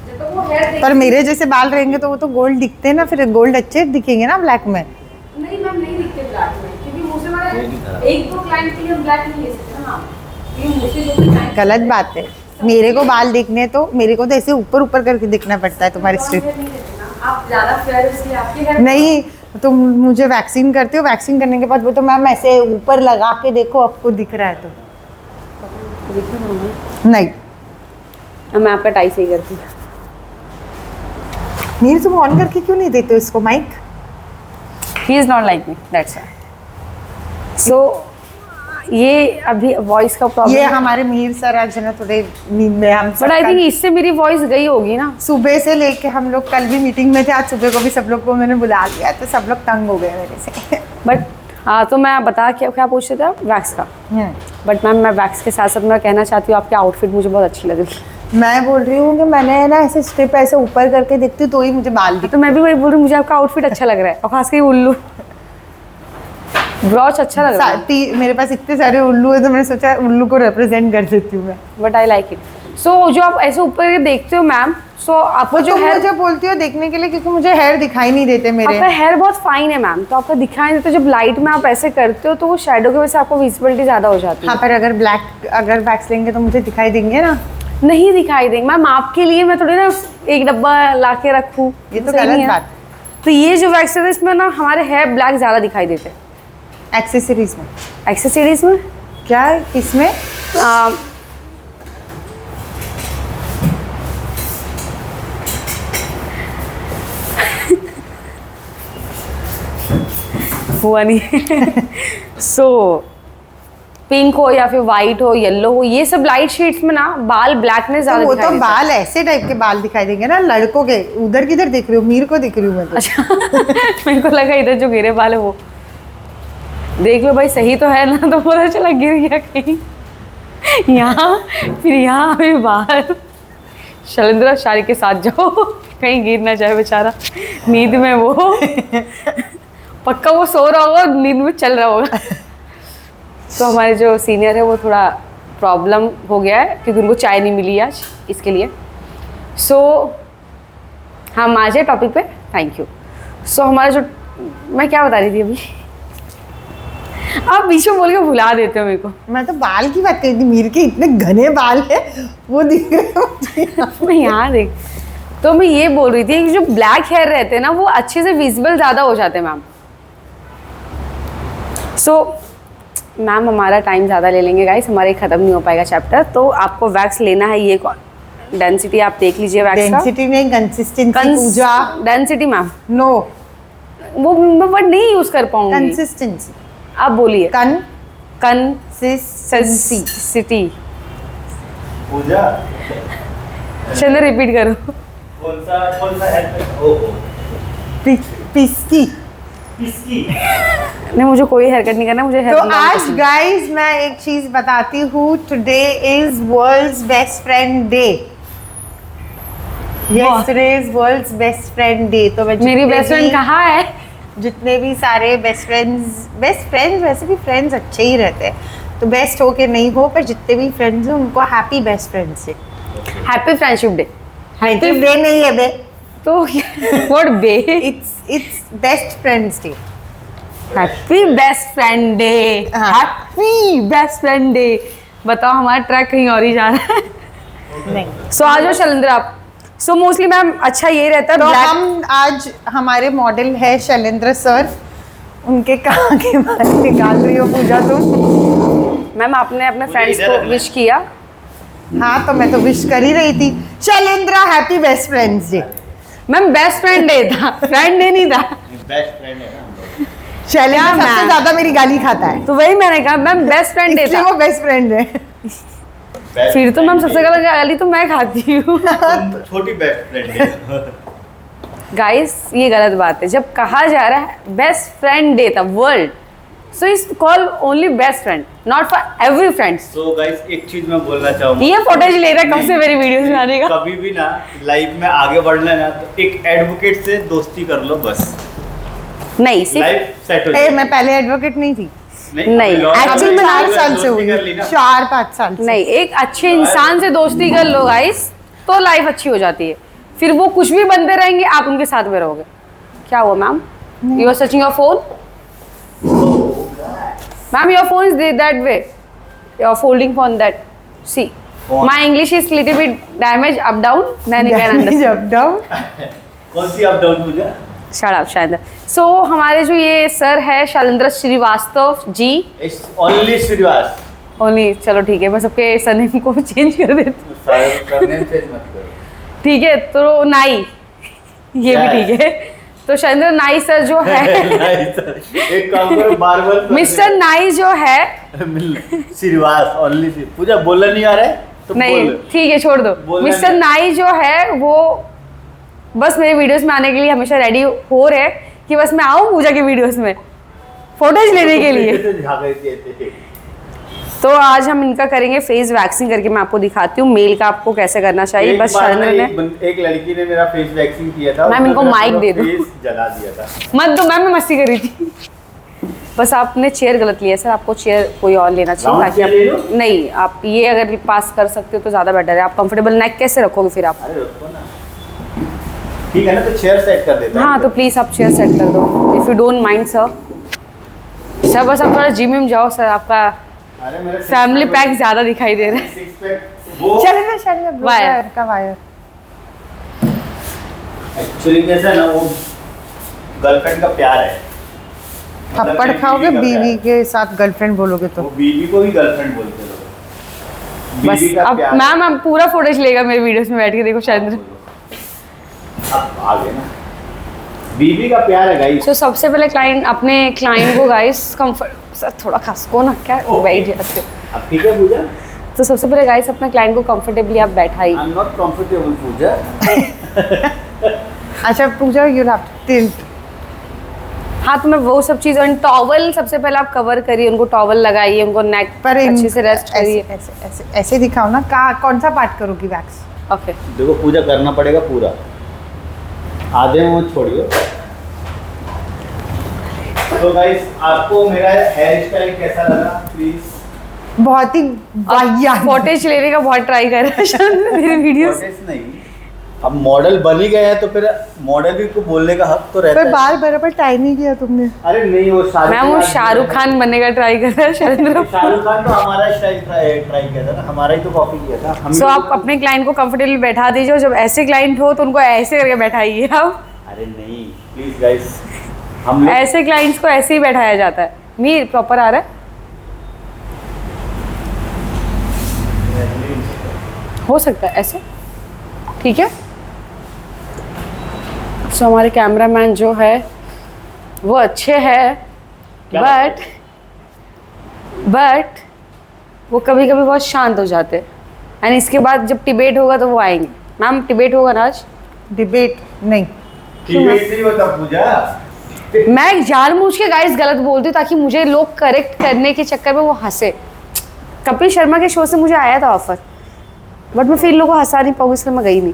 [SPEAKER 1] जब तक वो हेयर
[SPEAKER 2] पर मेरे जैसे बाल रहेंगे तो वो तो गोल्ड दिखते हैं ना, फिर गोल्ड अच्छे दिखेंगे ना ब्लैक में।
[SPEAKER 1] नहीं मैम, नहीं दिखते ब्लैक में, क्योंकि मुझे मैंने एक दो क्लाइंट के लिए ब्लैक नहीं ले सकते ना। ये मुझे जो भी क्लाइंट
[SPEAKER 2] गलत बात है। मेरे को बाल दिखने तो मेरे को तो ऐसे ऊपर ऊपर करके दिखना पड़ता है तुम्हारी स्ट्रिप।
[SPEAKER 1] आप ज़्यादा फेयर इसलिए आपके हेयर
[SPEAKER 2] नहीं, तुम मुझे वैक्सीन करते हो, वैक्सीन करने के बाद वो तो मैम ऐसे ऊपर लगा के देखो आपको दिख रहा है तो नहीं।
[SPEAKER 1] मैं आपका टाई सही करती हूँ।
[SPEAKER 2] नीर तुम ऑन करके क्यों नहीं देते हो इसको mic?
[SPEAKER 1] He is not like me, that's why. So ये अभी वॉइस का प्रॉब्लम,
[SPEAKER 2] ये हमारे मीर सर आज ना थोड़े नींद में हम सब
[SPEAKER 1] बट आई थिंक इससे मेरी वॉइस गई होगी ना।
[SPEAKER 2] सुबह से लेके हम लोग कल भी मीटिंग में थे, आज सुबह को भी सब लोग को मैंने बुला लिया तो सब लोग तंग हो गए मेरे से।
[SPEAKER 1] बट हाँ, तो मैं बता क्या पूछ रहे थे वैक्स का। बट मैम मैं वैक्स के साथ साथ मैं कहना चाहती हूँ आपकी आउटफिट मुझे बहुत अच्छी लग रही।
[SPEAKER 2] मैं बोल रही हूँ कि मैंने ना ऐसे स्ट्रिप ऐसे ऊपर करके देखती हूँ तो ही मुझे बाल दिखते।
[SPEAKER 1] तो मैं भी वही बोल रही हूँ, मुझे आपका आउटफिट अच्छा लग रहा है, और खास कर उल्लू ब्रॉच अच्छा लग रहा है।
[SPEAKER 2] मेरे पास इतने सारे उल्लू है तो मैंने सोचा उल्लू को रिप्रेजेंट कर देती हूँ मैं।
[SPEAKER 1] But I like it. So जो आप ऐसे ऊपर करके देखते हो मैम, सो आपको जो हेयर
[SPEAKER 2] मुझे बोलती हो देखने के लिए क्योंकि मुझे हेयर दिखाई नहीं देते मेरे।
[SPEAKER 1] आपका हेयर बहुत फाइन है मैम, तो आपका दिखाई नहीं देता। जब लाइट में आप ऐसे करते हो तो वो शेडो की वजह से आपको विजिबिलिटी ज़्यादा हो जाती है।
[SPEAKER 2] हाँ, पर अगर वैक्स लेंगे तो मुझे दिखाई देंगे ना?
[SPEAKER 1] नहीं दिखाई देंगे मैम, आपके लिए मैं थोड़ी ना एक डब्बा ला के रखूँ,
[SPEAKER 2] ये तो गलत बात।
[SPEAKER 1] तो ये जो वैक्स है इसमें ना हमारे हेयर ब्लैक ज़्यादा दिखाई देते हैं।
[SPEAKER 2] एक्सेसरीज में?
[SPEAKER 1] एक्सेसरीज में
[SPEAKER 2] क्या है किसमें?
[SPEAKER 4] हुआ नहीं। सो पिंक हो या फिर वाइट हो, येलो हो, ये सब लाइट शेड्स में ना बाल ब्लैकनेस
[SPEAKER 2] तो
[SPEAKER 4] ज्यादा
[SPEAKER 2] वो
[SPEAKER 4] दिखाई
[SPEAKER 2] तो
[SPEAKER 4] देता है।
[SPEAKER 2] बाल ऐसे टाइप के बाल दिखाई देंगे ना लड़कों के। उधर किधर दिख रही हूँ? मीर को दिख रही हूँ मैं तो।
[SPEAKER 4] अच्छा मेरे को लगा इधर जो गिरे बाल है वो। देख लो भाई सही तो है ना, तो पता चला गिर गया कहीं यहाँ, फिर यहाँ अभी बाहर। शैलेंद्र शारी के साथ जाओ, कहीं गिर ना जाए बेचारा नींद में। वो पक्का वो सो रहा होगा, नींद में चल रहा होगा। तो हमारे जो सीनियर है वो थोड़ा प्रॉब्लम हो गया है क्योंकि उनको चाय नहीं मिली आज, इसके लिए। सो हम आ जाए टॉपिक पे। Thank you. सो हमारा जो, मैं क्या बता रही थी अभी, आप बीच में बोल के भुला देते हो मेरे को।
[SPEAKER 2] मैं तो बाल की बात करी थी। मीर के इतने घने बाल है, वो दिख रहे हैं मुझे।
[SPEAKER 4] मैं यहाँ देख, तो मैं ये बोल रही थी कि जो ब्लैक हेयर रहते हैं ना वो अच्छे से विजिबल ज़्यादा हो जाते हैं मैम। सो मैम हमारा टाइम ज़्यादा ले लेंगे गाइस, हमारे ख़त्म नहीं हो पाएगा चैप्टर। तो आपको वैक्स लेना है, ये डेंसिटी आप देख लीजिए वैक्स का।
[SPEAKER 2] डेंसिटी नहीं, कंसिस्टेंसी। पूजा
[SPEAKER 4] डेंसिटी मैम,
[SPEAKER 2] नो,
[SPEAKER 4] वो मैं वर्ड नहीं यूज़ कर पाऊंगी।
[SPEAKER 2] कंसिस्टेंसी।
[SPEAKER 4] आप बोलिए।
[SPEAKER 2] कंसिस्टेंसी।
[SPEAKER 4] सिटी।
[SPEAKER 3] पूजा
[SPEAKER 4] चलो रिपीट करो।
[SPEAKER 3] कौन सा हेल्प? ओहो
[SPEAKER 2] पिस्की।
[SPEAKER 3] किसकी?
[SPEAKER 4] नहीं मुझे कोई हेयर कट नहीं करना, मुझे
[SPEAKER 2] तो आज गाइस मैं एक चीज बताती हूँ। Today is world's best friend day. Yesterday is world's best friend day. तो मैं
[SPEAKER 4] मेरी बेस्ट फ्रेंड कहाँ है?
[SPEAKER 2] जितने भी सारे बेस्ट फ्रेंड्स वैसे भी फ्रेंड्स अच्छे ही रहते हैं, तो बेस्ट हो के नहीं हो, पर जितने भी फ्रेंड्स हैं उनको happy best friends day.
[SPEAKER 4] Happy friendship day.
[SPEAKER 2] Happy day नहीं है बे,
[SPEAKER 4] तो व्हाट बे?
[SPEAKER 2] It's best friends day.
[SPEAKER 4] Happy best friend day.
[SPEAKER 2] हाँ।
[SPEAKER 4] Happy best friend day. बताओ हमारा ट्रैक कहीं और ही जा रहा है।
[SPEAKER 2] नहीं,
[SPEAKER 4] सो आ जाओ शैलेंद्र आप। सो मोस्टली मैम अच्छा ये रहता है
[SPEAKER 2] तो
[SPEAKER 4] black-
[SPEAKER 2] हम आज हमारे मॉडल है शैलेंद्र सर, उनके कहाँ के बाल निकाल रही हो पूजा तुम?
[SPEAKER 4] मैम आपने अपने
[SPEAKER 3] मुझे
[SPEAKER 4] फ्रेंड्स
[SPEAKER 3] इधर
[SPEAKER 4] को
[SPEAKER 3] रखना
[SPEAKER 4] विश किया।
[SPEAKER 2] हाँ तो मैं तो विश कर ही रही थी। Shailendra happy best friends day.
[SPEAKER 4] Ma'am best friend day था, फ्रेंड डे नहीं था।
[SPEAKER 3] बेस्ट फ्रेंड है ना।
[SPEAKER 2] शैलेंद्र सबसे
[SPEAKER 4] मैम?
[SPEAKER 2] ज्यादा मेरी गाली खाता है,
[SPEAKER 4] तो वही मैंने कहा मैम बेस्ट फ्रेंड डे
[SPEAKER 2] इसलिए
[SPEAKER 4] था।
[SPEAKER 2] वो बेस्ट फ्रेंड है।
[SPEAKER 4] फिर तो मैम सबसे गलत गाली तो मैं खाती हूँ।
[SPEAKER 3] छोटी बेस्ट फ्रेंड है।
[SPEAKER 4] गाइस ये गलत बात है, जब कहा जा रहा है बेस्ट फ्रेंड डे था world, so is call only best friend, not for every friends.
[SPEAKER 3] So guys एक चीज मैं बोलना चाहूंगा,
[SPEAKER 4] ये फुटेज ले रहा है कब से मेरी वीडियोस में आने का।
[SPEAKER 3] कभी भी ना लाइफ में आगे बढ़ना है ना तो एक एडवोकेट से दोस्ती कर लो बस,
[SPEAKER 4] नहीं सिर्फ
[SPEAKER 3] लाइफ सेट हो
[SPEAKER 2] ए,
[SPEAKER 3] जाएगी।
[SPEAKER 2] मैं पहले एडवोकेट नहीं थी,
[SPEAKER 4] नहीं,
[SPEAKER 2] एक्चुअली मैं 8 साल से
[SPEAKER 3] दोस्ती
[SPEAKER 2] हुई,
[SPEAKER 3] कर ली ना।
[SPEAKER 2] 4-5 साल से।
[SPEAKER 4] नहीं, एक अच्छे इंसान से दोस्ती कर लो गाइस तो लाइफ अच्छी हो जाती है। फिर वो कुछ भी बनते रहेंगे, आप उनके साथ में रहोगे। क्या हुआ ma'am? You are searching your phone? Ma'am your phone is that way, you are folding phone that, see my English is little bit damage up down, then you can understand.
[SPEAKER 2] Up down।
[SPEAKER 3] कौन सी up down Puja?
[SPEAKER 4] Shut up Shailendra. So हमारे जो ये sir है Shailendra Srivastava ji,
[SPEAKER 3] only Shrivas.
[SPEAKER 4] Only, चलो ठीक है मैं सबके सरनेम को चेंज कर देती हूँ।
[SPEAKER 3] सरनेम चेंज मत करो।
[SPEAKER 4] ठीक है तो नाई, ये भी ठीक है। तो शैलेंद्र नाई सर जो है
[SPEAKER 3] एक काम करो बार-बार
[SPEAKER 4] मिस्टर नाई जो है,
[SPEAKER 3] श्रीवास ओनली पूजा बोलना नहीं आ रहा है तो
[SPEAKER 4] नहीं
[SPEAKER 3] बोल।
[SPEAKER 4] ठीक है छोड़ दो।
[SPEAKER 3] बोलना
[SPEAKER 4] मिस्टर
[SPEAKER 3] नहीं।
[SPEAKER 4] नाई जो है वो बस मेरे वीडियोस में आने के लिए हमेशा रेडी हो रहे हैं कि बस मैं आऊँ पूजा की वीडियोस में फोटोज लेने के लिए। तो आज हम इनका करेंगे फेस वैक्सिंग करके, मैं आपको दिखाती हूँ मेल का आपको कैसे करना चाहिए।
[SPEAKER 3] एक
[SPEAKER 4] बस
[SPEAKER 3] बार
[SPEAKER 4] शैलेंद्र
[SPEAKER 3] ना
[SPEAKER 4] ने
[SPEAKER 3] एक लड़की ने मेरा फेस वैक्सिंग किया था,
[SPEAKER 4] मैम,
[SPEAKER 3] उसने
[SPEAKER 4] इनको
[SPEAKER 3] मेरा
[SPEAKER 4] माइक
[SPEAKER 3] पूरा
[SPEAKER 4] दे दो।
[SPEAKER 3] फेस जला दिया था।
[SPEAKER 4] मत दो मैम, मैं मस्ती कर रही थी। बस आपने चेयर गलत लिया सर, आपको चेयर कोई और लेना चाहिए
[SPEAKER 3] राउंड
[SPEAKER 4] ताकि
[SPEAKER 3] चेयर ले लो।
[SPEAKER 4] आप नहीं, आप ये अगर पास कर सकते हो तो ज़्यादा बेटर है। आप कंफर्टेबल नेक कैसे रखोगे फिर आप?
[SPEAKER 3] अरे रखो ना, ठीक है ना, तो चेयर सेट कर देता
[SPEAKER 4] हाँ तो प्लीज़ आप चेयर सेट कर दो if you don't mind sir. Sir बस आप थोड़ा जिम में जाओ सर, आपका
[SPEAKER 3] अरे मेरा
[SPEAKER 4] फैमिली पैक ज़्यादा दिखाई दे रहा है।
[SPEAKER 3] सिक्स पैक वो
[SPEAKER 2] शैलेंद्र
[SPEAKER 4] वायर।
[SPEAKER 2] का वायर।
[SPEAKER 3] एक्चुअली कैसा है ना, वो गर्लफ्रेंड का प्यार है। मतलब
[SPEAKER 2] थप्पड़
[SPEAKER 3] मेरी
[SPEAKER 2] खाओगे
[SPEAKER 3] का
[SPEAKER 2] बीवी
[SPEAKER 3] प्यार।
[SPEAKER 2] के साथ गर्लफ्रेंड बोलोगे तो?
[SPEAKER 3] वो बीवी को ही गर्लफ्रेंड बोलते हैं लोग।
[SPEAKER 4] बस
[SPEAKER 3] बीवी का
[SPEAKER 4] अब
[SPEAKER 3] प्यार है।
[SPEAKER 4] मैम आप पूरा फुटेज लेगा मेरे वीडियोस में बैठ के, देखो शैलेंद्र।
[SPEAKER 3] अब आ गए ना, बीवी का प्यार है गाइस।
[SPEAKER 4] तो सबसे पहले अपने क्लाइंट को गाइस कंफर्ट सर थोड़ा खसको ना क्या बैठ जाते हो।
[SPEAKER 3] अब ठीक है पूजा?
[SPEAKER 4] तो सबसे पहले गाइस अपने क्लाइंट को कंफर्टेबली आप बैठाइए।
[SPEAKER 3] आई एम नॉट कंफर्टेबल पूजा।
[SPEAKER 2] अच्छा पूजा, यू हैव टू टिल्ट।
[SPEAKER 4] हाँ तो मैं वो सब चीज़, और टॉवल सबसे पहले आप कवर करिए, उनको टॉवल लगाइए, उनको नेक पर अच्छे से रेस्ट करिए।
[SPEAKER 2] ऐसे ऐसे ऐसे दिखाओ ना, कौन सा पार्ट करोगी वैक्स?
[SPEAKER 4] ओके
[SPEAKER 3] देखो पूजा करना पड़ेगा पूरा, आधे में मत छोड़िए। तो गाइस आपको मेरा हेयर स्टाइल कैसा लगा प्लीज?
[SPEAKER 2] बहुत ही वाहियात।
[SPEAKER 4] फुटेज लेने का बहुत ट्राई कर रहा है मेरे वीडियोस।
[SPEAKER 3] Footage नहीं, अब मॉडल बन ही गए हैं तो फिर मॉडल भी को बोलने का हक तो रहता
[SPEAKER 2] पर
[SPEAKER 3] है।
[SPEAKER 2] बाल बराबर टाई नहीं किया तुमने।
[SPEAKER 3] अरे नहीं, वो
[SPEAKER 4] मैम वो शाहरुख खान बनने का ट्राई कर रहा है शैलेंद्र।
[SPEAKER 3] शाहरुख खान तो हमारा स्टाइल ट्राई किया था ना, हमारा ही तो कॉपी किया था हम।
[SPEAKER 4] सो आप अपने क्लाइंट को कंफर्टेबली बैठा दीजिए, और जब ऐसे क्लाइंट हो तो उनको ऐसे करके बैठाइए आप।
[SPEAKER 3] अरे नहीं प्लीज गाइस, हम लोग
[SPEAKER 4] ऐसे क्लाइंट्स को ऐसे ही बैठाया जाता है। मीर प्रॉपर आ रहा है, हो सकता है ऐसे, ठीक है। सो हमारे कैमरामैन जो है वो अच्छे हैं, बट वो कभी कभी बहुत शांत हो जाते हैं। एंड इसके बाद जब डिबेट होगा तो वो आएंगे। मैम डिबेट होगा ना आज?
[SPEAKER 2] डिबेट नहीं,
[SPEAKER 3] डिबेट नहीं होता पूजा।
[SPEAKER 4] मैं जानबूझ के गाइस गलत बोलती हूँ ताकि मुझे लोग करेक्ट करने के चक्कर में वो हंसे। कपिल शर्मा के शो से मुझे आया था ऑफर, बट मैं फिर लोगों को हंसा नहीं पाऊँ, इसलिए मैं गई नहीं।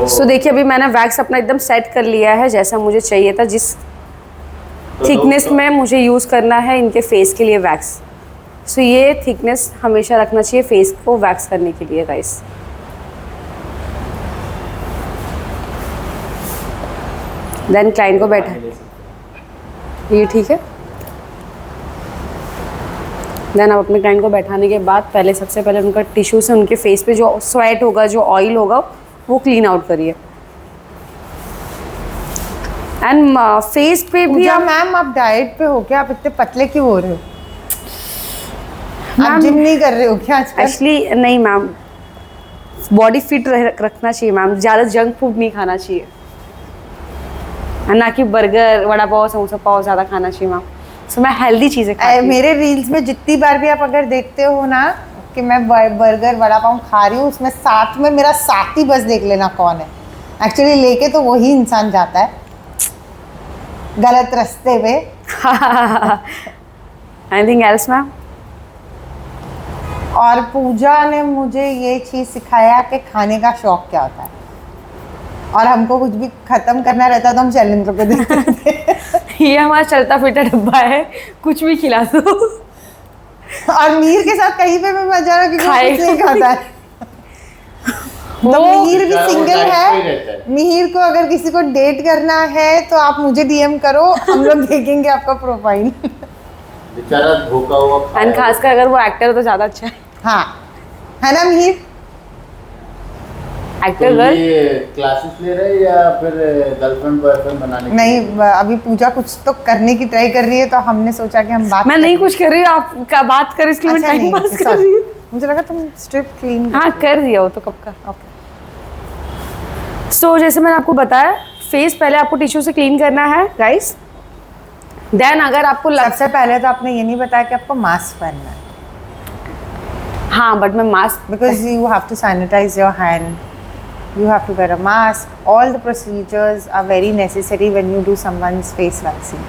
[SPEAKER 4] सो देखिए अभी मैंने वैक्स अपना एकदम सेट कर लिया है जैसा मुझे चाहिए था, जिस थिकनेस में मुझे यूज़ करना है इनके फेस के लिए वैक्स। सो ये थिकनेस हमेशा रखना चाहिए फेस को वैक्स करने के लिए गाइस। देन क्लाइंट को बैठा, ये ठीक है। देन आप अपने क्लाइंट को बैठाने के बाद पहले सबसे पहले उनका टिश्यू से उनके फेस पे जो स्वेट होगा, जो ऑयल होगा, वो क्लीन आउट करिए। एंड फेस पे भी
[SPEAKER 2] पूजा
[SPEAKER 4] आप
[SPEAKER 2] मैम आप डाइट पे हो क्या? आप इतने पतले क्यों हो रहे हो? आप
[SPEAKER 4] मैम
[SPEAKER 2] जिम नहीं कर रहे हो क्या आजकल?
[SPEAKER 4] एक्चुअली नहीं मैम, बॉडी फिट रखना चाहिए मैम, ज़्यादा जंक फूड नहीं खाना चाहिए, ना कि बर्गर वड़ा पाव समोसा पाव ज़्यादा खाना चाहिए मैम। सो मैं हेल्दी चीज़ें खाती हूँ।
[SPEAKER 2] मेरे रील्स में जितनी बार भी आप अगर देखते हो ना कि मैं बर्गर वड़ा पाव खा रही हूँ, उसमें साथ में मेरा साथी बस देख लेना कौन है। एक्चुअली लेके तो वही इंसान जाता है गलत रास्ते पे।
[SPEAKER 4] Anything else ma'am?
[SPEAKER 2] और पूजा ने मुझे ये चीज़ सिखाया कि खाने का शौक क्या होता है, और हमको कुछ भी खत्म करना रहता तो हम शैलेंद्र को देते थे।
[SPEAKER 4] ये हमारा चलता फिरता डब्बा है, कुछ भी खिला दो।
[SPEAKER 2] और मीर के साथ कहीं पे भी मैं जा रहा हूँ,
[SPEAKER 4] खाएगा।
[SPEAKER 2] कुछ नहीं खाता है। तो मिहिर भी सिंगल है। मिहिर को अगर किसी को डेट करना है तो आप मुझे डीएम करो, हम लोग देखेंगे आपका प्रोफाइल।
[SPEAKER 3] बेचारा धोखा हुआ
[SPEAKER 4] एंड खासकर अगर वो एक्टर हो तो ज़्यादा अच्छा है।
[SPEAKER 2] हाँ है ना मिहिर?
[SPEAKER 4] एक्टर गर्ल
[SPEAKER 3] क्लासेस ले रहे हैं या फिर गर्लफ्रेंड बॉयफ्रेंड बनाने के
[SPEAKER 2] नहीं,
[SPEAKER 3] लिए?
[SPEAKER 2] अभी पूजा कुछ तो करने की ट्राई कर रही है, तो हमने सोचा कि हम बात
[SPEAKER 4] मैं
[SPEAKER 2] करें।
[SPEAKER 4] नहीं कुछ कर रही हूँ, आप का बात कर इसके लिए मैं
[SPEAKER 2] अच्छा,
[SPEAKER 4] टाइम
[SPEAKER 2] नहीं,
[SPEAKER 4] पास कर
[SPEAKER 2] sorry।
[SPEAKER 4] रही हूँ।
[SPEAKER 2] मुझे लगा तुम स्ट्रिप क्लीन।
[SPEAKER 4] हाँ कर दिया हो तो कब का।
[SPEAKER 2] ओके।
[SPEAKER 4] सो जैसे मैंने आपको बताया, फेस पहले आपको टिश्यू से क्लीन करना है गाइस। देन अगर आपको
[SPEAKER 2] सबसे पहले तो आपने ये नहीं बताया कि आपको मास्क पहनना है,
[SPEAKER 4] हाँ बट मैं mask
[SPEAKER 2] because you have to sanitize your hand, you have to wear a mask, all the procedures are very necessary when you do someone's face vaccine.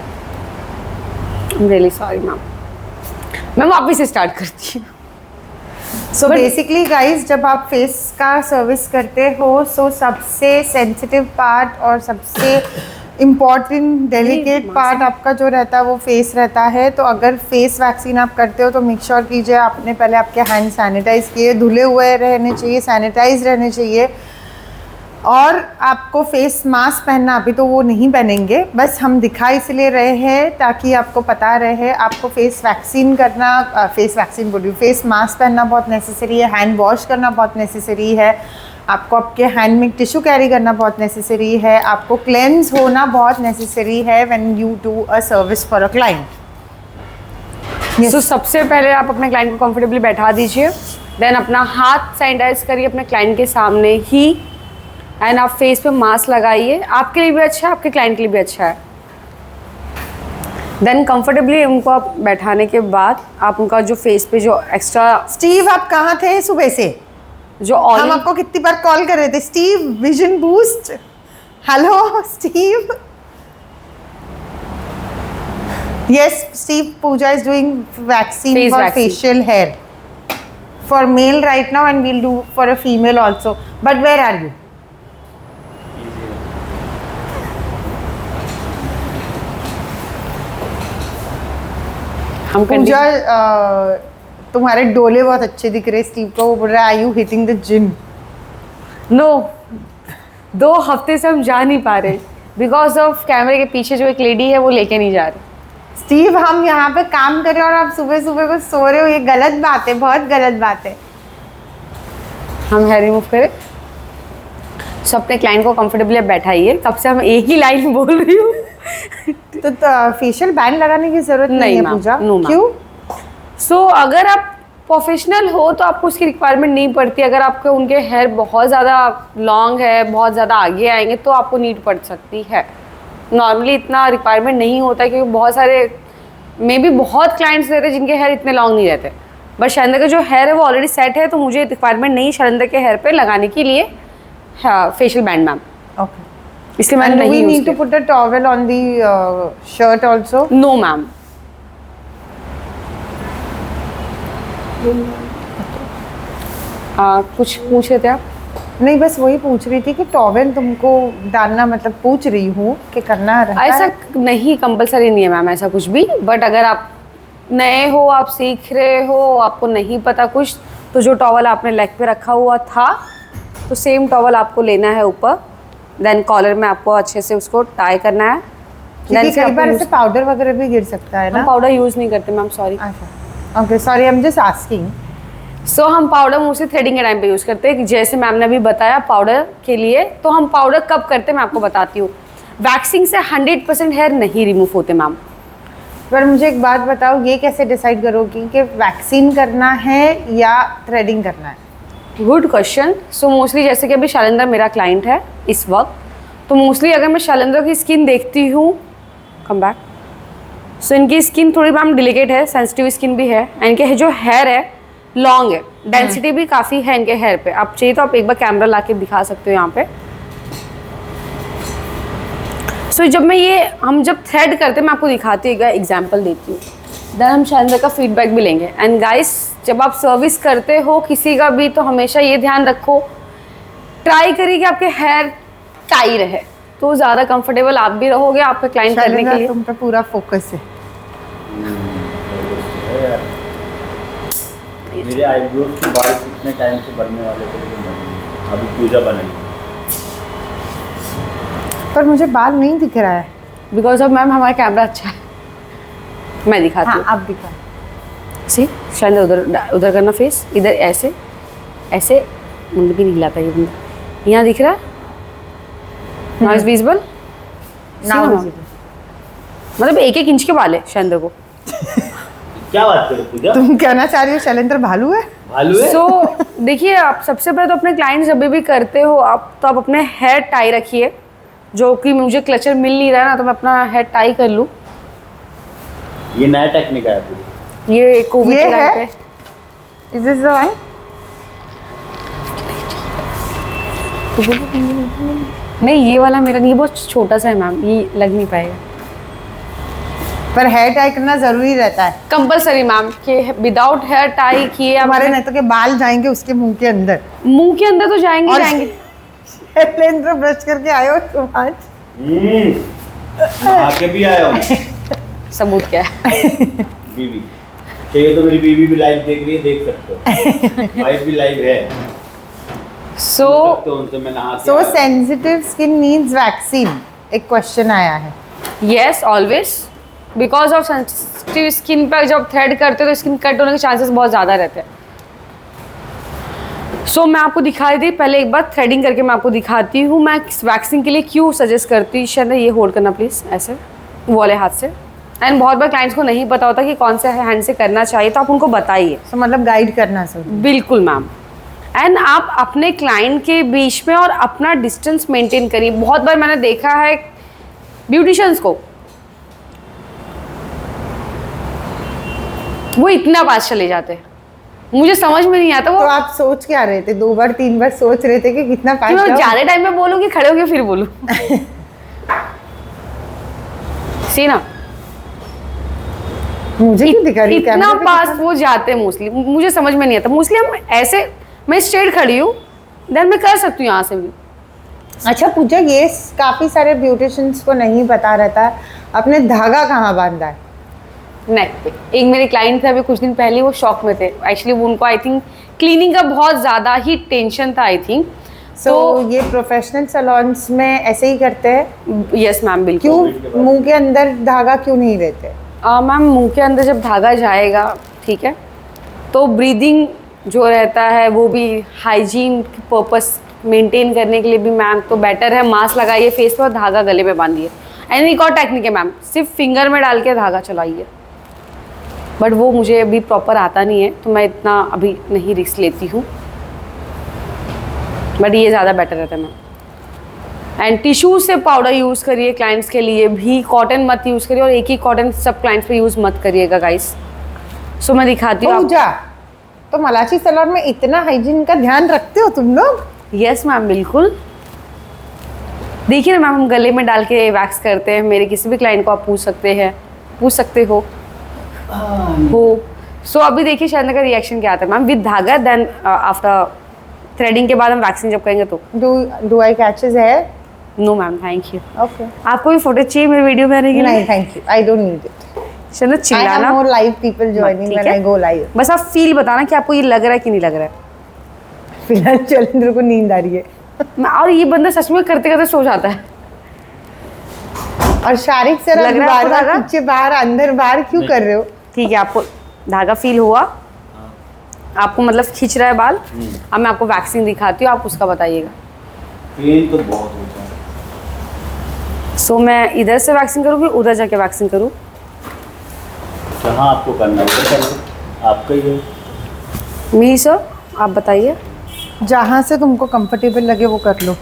[SPEAKER 4] Really sorry ma'am, मैं वापस से start करती हूँ।
[SPEAKER 2] So basically guys, जब आप face का service करते हो, सो सबसे सेंसिटिव पार्ट और सबसे इम्पॉर्टेंट डेलिकेट पार्ट आपका जो रहता है वो फेस रहता है। तो अगर फेस वैक्सीन आप करते हो तो मेक श्योर कीजिए आपने पहले आपके हैंड सैनिटाइज किए, धुले हुए रहने चाहिए, सैनिटाइज रहने चाहिए। और आपको फेस मास्क पहनना, अभी तो वो नहीं पहनेंगे, बस हम दिखा इसलिए रहे हैं ताकि आपको पता रहे। आपको फेस वैक्सीन करना, फेस वैक्सीन बोलिए, फेस मास्क पहनना बहुत नेसेसरी है, हैंड वॉश करना बहुत नेसेसरी है, आपको आपके हैंड में टिश्यू कैरी करना बहुत नेसेसरी है, आपको क्लेंस होना बहुत नेसेसरी है when you do a service for a client.
[SPEAKER 4] So सबसे पहले आप अपने क्लाइंट को कंफर्टेबली बैठा दीजिए। देन अपना हाथ सैनिटाइज करिए अपने क्लाइंट के सामने ही। एंड आप फेस पे मास्क लगाइए, आपके लिए भी अच्छा है, आपके क्लाइंट के लिए भी अच्छा है। देन कंफर्टेबली उनको आप बैठाने के बाद आप उनका जो फेस पे जो एक्स्ट्रा
[SPEAKER 2] स्टीव आप कहाँ थे सुबह से?
[SPEAKER 4] जो
[SPEAKER 2] हम
[SPEAKER 4] ऑयल
[SPEAKER 2] आपको कितनी बार कॉल कर रहे थे, Steve vision boost, hello Steve. Yes Steve, Pooja is doing waxing
[SPEAKER 4] Face
[SPEAKER 2] for
[SPEAKER 4] vaccine.
[SPEAKER 2] Facial hair for male right now and we'll do for a female also, but where are you?
[SPEAKER 4] हम
[SPEAKER 2] पूजा तुम्हारे डोले बहुत अच्छे दिख रहे, स्टीव को वो बोल रहा है I you hitting the gym?
[SPEAKER 4] No 2 हफ्ते से हम जा नहीं पा रहे बिकॉज ऑफ कैमरे के पीछे जो एक लेडी है वो लेके नहीं जा रही।
[SPEAKER 2] स्टीव हम यहाँ पे काम कर रहे हैं और आप सुबह सुबह को सो रहे हो, ये गलत बात है, बहुत गलत बात है।
[SPEAKER 4] हम हेयर रिमूव करें, सो अपने क्लाइंट को कंफर्टेबली बैठाइए। तब से हम एक ही लाइन बोल रही हूँ।
[SPEAKER 2] तो फेशियल बैंड लगाने की जरूरत नहीं है
[SPEAKER 4] मैम,
[SPEAKER 2] पूजा,
[SPEAKER 4] नो मैम।
[SPEAKER 2] क्यों?
[SPEAKER 4] सो अगर आप प्रोफेशनल हो तो आपको उसकी रिक्वायरमेंट नहीं पड़ती। अगर आपके उनके हेयर बहुत ज़्यादा लॉन्ग है, बहुत ज़्यादा आगे आएंगे तो आपको नीड पड़ सकती है। नॉर्मली इतना रिक्वायरमेंट नहीं होता क्योंकि बहुत सारे मे भी बहुत क्लाइंट्स रहते हैं जिनके हेयर इतने लॉन्ग नहीं रहते। बट शैलेंद्र का जो हेयर है वो ऑलरेडी सेट है, तो मुझे रिक्वायरमेंट नहीं शैलेंद्र के हेयर पे लगाने के लिए फेशियल बैंड मैम।
[SPEAKER 2] ओके,
[SPEAKER 4] इसलिए मैंने
[SPEAKER 2] and do we
[SPEAKER 4] नहीं
[SPEAKER 2] need to put a towel on the shirt also?
[SPEAKER 4] No ma'am. कुछ पूछ रहे थे आप?
[SPEAKER 2] नहीं, बस वही पूछ रही थी कि टॉवेल तुमको डालना, मतलब पूछ रही हूँ कि करना रहता
[SPEAKER 4] ऐसा
[SPEAKER 2] है?
[SPEAKER 4] नहीं, कंपलसरी नहीं है मैम ऐसा कुछ भी। बट अगर आप नए हो, आप सीख रहे हो, आपको नहीं पता कुछ, तो जो टॉवल आपने लेग पे रखा हुआ था तो सेम टॉवल आपको लेना है ऊपर। देन कॉलर में आपको अच्छे से उसको टाई करना है।
[SPEAKER 2] क्योंकि कई बार ऐसे पाउडर वगैरह भी गिर सकता है
[SPEAKER 4] हम
[SPEAKER 2] ना?
[SPEAKER 4] पाउडर यूज़ नहीं करते मैम, सॉरी।
[SPEAKER 2] अच्छा, okay, sorry, I am just asking.
[SPEAKER 4] So हम पाउडर मोस्टली थ्रेडिंग के टाइम पे यूज़ करते हैं, जैसे मैम ने अभी बताया पाउडर के लिए। तो हम पाउडर कब करते हैं मैं आपको बताती हूँ। वैक्सिंग से 100% हेयर नहीं रिमूव होते मैम।
[SPEAKER 2] पर मुझे एक बात बताओ, ये कैसे डिसाइड करोगी कि वैक्सीन करना है या थ्रेडिंग करना है?
[SPEAKER 4] Good question. सो मोस्टली जैसे कि अभी शैलेंद्र मेरा क्लाइंट है इस वक्त, तो मोस्टली अगर मैं शैलेंद्र की स्किन देखती हूँ, कम बैक, सो इनकी स्किन थोड़ी मैम डिलिकेट है, सेंसिटिव स्किन भी है, एंड इनके जो हेयर है लॉन्ग है, डेंसिटी भी काफ़ी है इनके हेयर पे। आप चाहिए तो आप एक बार कैमरा ला के दिखा सकते हो यहाँ पे। सो हम जब थ्रेड करते हैं, मैं आपको दिखाती हूँ, एग्जाम्पल देती हूँ, देन हम शैलेंद्र का फीडबैक भी लेंगे। एंड गाइस, जब आप सर्विस करते हो किसी का भी, तो हमेशा ये ध्यान रखो, ट्राई करिए कि आपके हेयर टाई रहे, तो ज़्यादा कंफर्टेबल आप भी रहोगे आपके क्लाइंट करने के लिए।
[SPEAKER 2] तुम पे पूरा फोकस है।
[SPEAKER 3] मेरे आईब्रोज के बाल कितने टाइम से बनने वाले थे, लेकिन बने नहीं। अभी पूजा बनाई।
[SPEAKER 2] पर मुझे बाल नहीं दिख रहा है।
[SPEAKER 4] बिकॉज ऑफ मैम हमारा कैमरा अच्छा है, मैं दिखाती
[SPEAKER 2] हाँ,
[SPEAKER 4] हूँ।
[SPEAKER 2] अब दिखा।
[SPEAKER 4] सी शैलेंद्र उधर उधर करना फेस, इधर ऐसे ऐसे, मुंड भी नहीं हिलाता ये बंदा। यहाँ दिख रहा है, नॉइज विजिबल, मतलब 1-1 इंच के बाल है शैलेंद्र को।
[SPEAKER 3] क्या बात करो पूजा,
[SPEAKER 2] तुम कहना चाह रही हो शैलेंद्र भालू है?
[SPEAKER 3] भालू है?
[SPEAKER 4] सो देखिए, आप सबसे पहले तो अपने क्लाइंट जब भी करते हो आप, तो आप अपने हेयर टाई रखिए। जो कि मुझे क्लचर मिल नहीं रहा है ना, तो मैं अपना हेयर टाई कर लूँ।
[SPEAKER 3] ये नया टेक्निक है पूरी।
[SPEAKER 4] ये कोविड
[SPEAKER 2] ये
[SPEAKER 4] के टाइम
[SPEAKER 2] है?
[SPEAKER 4] पे।
[SPEAKER 2] Is this the one?
[SPEAKER 4] नहीं, ये वाला मेरा नहीं, बहुत छोटा सा है मैम, ये लग नहीं पाएगा।
[SPEAKER 2] पर हेयर टाई करना जरूरी रहता है
[SPEAKER 4] कंपलसरी मैम, कि विदाउट हेयर टाई किए
[SPEAKER 2] हमारे, नहीं तो के बाल जाएंगे उसके मुंह के अंदर।
[SPEAKER 4] मुंह के अंदर तो जाएंगे
[SPEAKER 2] और
[SPEAKER 4] जाएंगे।
[SPEAKER 2] शैलेंद्र ब्रश करके आए हो तुम आज?
[SPEAKER 3] आके भी आया हूँ।
[SPEAKER 4] सबूत क्या है?
[SPEAKER 3] बीवी चाहिए तो मेरी बीवी भी लाइव देख रही है, देख सकते हो। वाइफ भी लाइव है,
[SPEAKER 4] सो
[SPEAKER 3] तो उनसे मैं नहा के
[SPEAKER 2] सो
[SPEAKER 3] आया हूँ।
[SPEAKER 2] सेंसिटिव स्किन नीड्स वैक्सीन, एक क्वेश्चन आया है।
[SPEAKER 4] Yes, always, because of sensitive skin पर जब थ्रेड करते हो तो स्किन कट होने के चांसेस बहुत ज़्यादा रहते हैं। सो मैं आपको दिखाई दी, पहले एक बार थ्रेडिंग करके मैं आपको दिखाती हूँ मैं वैक्सिंग के लिए क्यों सजेस्ट करती हूँ। शायद ये होल्ड करना प्लीज़, ऐसे वो वाले हाथ से। एंड बहुत बार क्लाइंट्स को नहीं पता होता कि कौन से हैंड से करना चाहिए, तो आप उनको बताइए।
[SPEAKER 2] तो मतलब गाइड करना सर।
[SPEAKER 4] बिल्कुल मैम। एंड आप अपने क्लाइंट के बीच में और अपना डिस्टेंस मेंटेन करिए। बहुत बार मैंने देखा है ब्यूटिशियंस को, वो इतना पास चले जाते हैं, मुझे समझ में नहीं आता वो।
[SPEAKER 2] तो आप सोच क्या रहे थे? 2 बार 3 बार सोच रहे थे कि कितना
[SPEAKER 4] कि
[SPEAKER 2] पास
[SPEAKER 4] मैं
[SPEAKER 2] जाऊं?
[SPEAKER 4] ज्यादा टाइम में बोलूँ कि खड़े होके फिर बोलूँ? सी ना,
[SPEAKER 2] मुझे क्यों दिखा रही है?
[SPEAKER 4] इतना
[SPEAKER 2] कैमरे पे
[SPEAKER 4] पास
[SPEAKER 2] दिखा-
[SPEAKER 4] वो जाते हैं मोस्टली, मुझे समझ में नहीं आता। मोस्टली हम ऐसे, मैं स्ट्रेट खड़ी हूँ, देन मैं कर सकती हूँ यहाँ से भी।
[SPEAKER 2] अच्छा पूजा, ये काफी सारे ब्यूटिशियंस को नहीं पता रहता अपने धागा कहाँ बांधा है।
[SPEAKER 4] नेक पे। एक मेरे क्लाइंट थे अभी कुछ दिन पहले, वो शॉक में थे एक्चुअली। वो उनको आई थिंक क्लीनिंग का बहुत ज़्यादा ही टेंशन था आई थिंक।
[SPEAKER 2] तो ये प्रोफेशनल सैलून्स में ऐसे ही करते हैं?
[SPEAKER 4] यस मैम, बिल्कुल।
[SPEAKER 2] क्यों मुंह के अंदर धागा क्यों नहीं रहते?
[SPEAKER 4] मैम मुंह के अंदर जब धागा जाएगा, ठीक है, तो ब्रीदिंग जो रहता है वो भी हाइजीन पर्पस मेंटेन करने के लिए भी मैम तो बेटर है मास्क लगाइए फेस पे और धागा गले पे बांधिए। एंड एक और टेक्निक है मैम, सिर्फ फिंगर में डाल के धागा चलाइए, बट वो मुझे अभी प्रॉपर आता नहीं है तो मैं इतना अभी नहीं रिस्क लेती हूँ, बट ये ज़्यादा बेटर रहता है मैम। एंड टिश्यू से पाउडर यूज़ करिए क्लाइंट्स के लिए भी, कॉटन मत यूज़ करिए, और एक ही कॉटन सब क्लाइंट्स पे यूज़ मत करिएगा गाइस। सो मैं दिखाती हूँ
[SPEAKER 2] पूजा, तो मलाची सैलून में इतना हाइजीन का ध्यान रखते हो तुम लोग?
[SPEAKER 4] यस मैम, बिल्कुल। देखिए ना मैम, हम गले में डाल के वैक्स करते हैं। मेरे किसी भी क्लाइंट को आप पूछ सकते हो। सो अभी देखिए शायद का रिएक्शन क्या आता है मैम विद धागा, देन आफ्टर थ्रेडिंग के बाद हम वैक्सिंग जब करेंगे तो।
[SPEAKER 2] डू आई कैचेस है?
[SPEAKER 4] No ma'am, thank you.
[SPEAKER 2] Okay,
[SPEAKER 4] आपको भी फोटो चाहिए मेरी वीडियो बनाने के लिए?
[SPEAKER 2] नहीं thank you, I don't need it.
[SPEAKER 4] चलो
[SPEAKER 2] आई हैव
[SPEAKER 4] चिल्लाना,
[SPEAKER 2] मोर लाइव पीपल जॉइनिंग
[SPEAKER 4] ठीक
[SPEAKER 2] व्हेन
[SPEAKER 4] है?
[SPEAKER 2] आई गो लाइव।
[SPEAKER 4] बस आप फील बताना कि आपको ये लग रहा है कि नहीं लग रहा है।
[SPEAKER 2] फिलहाल चलेंद्र को नींद आ रही है
[SPEAKER 4] और ये बंदा सच में करते करते सो जाता है।
[SPEAKER 2] और शारिक सर
[SPEAKER 4] लग रहा है
[SPEAKER 2] बार
[SPEAKER 4] आपको
[SPEAKER 2] बार
[SPEAKER 4] धागा?
[SPEAKER 2] पीछे बाहर अंदर बाहर क्यों कर रहे हो?
[SPEAKER 4] ठीक है, आपको धागा फील हुआ? आपको मतलब खींच रहा है बाल? अब मैं आपको वैक्सिंग दिखाती हूँ, आप उसका बताइएगा।
[SPEAKER 3] पेन तो बहुत होता है।
[SPEAKER 4] सो मैं इधर से वैक्सिंग करूँ कि उधर जाके वैक्सिंग करूँ?
[SPEAKER 3] जहाँ आपको करना है कर लो, आपका ही है।
[SPEAKER 4] मी सर, आप बताइए।
[SPEAKER 2] जहाँ से तुमको कंफर्टेबल लगे वो कर लो।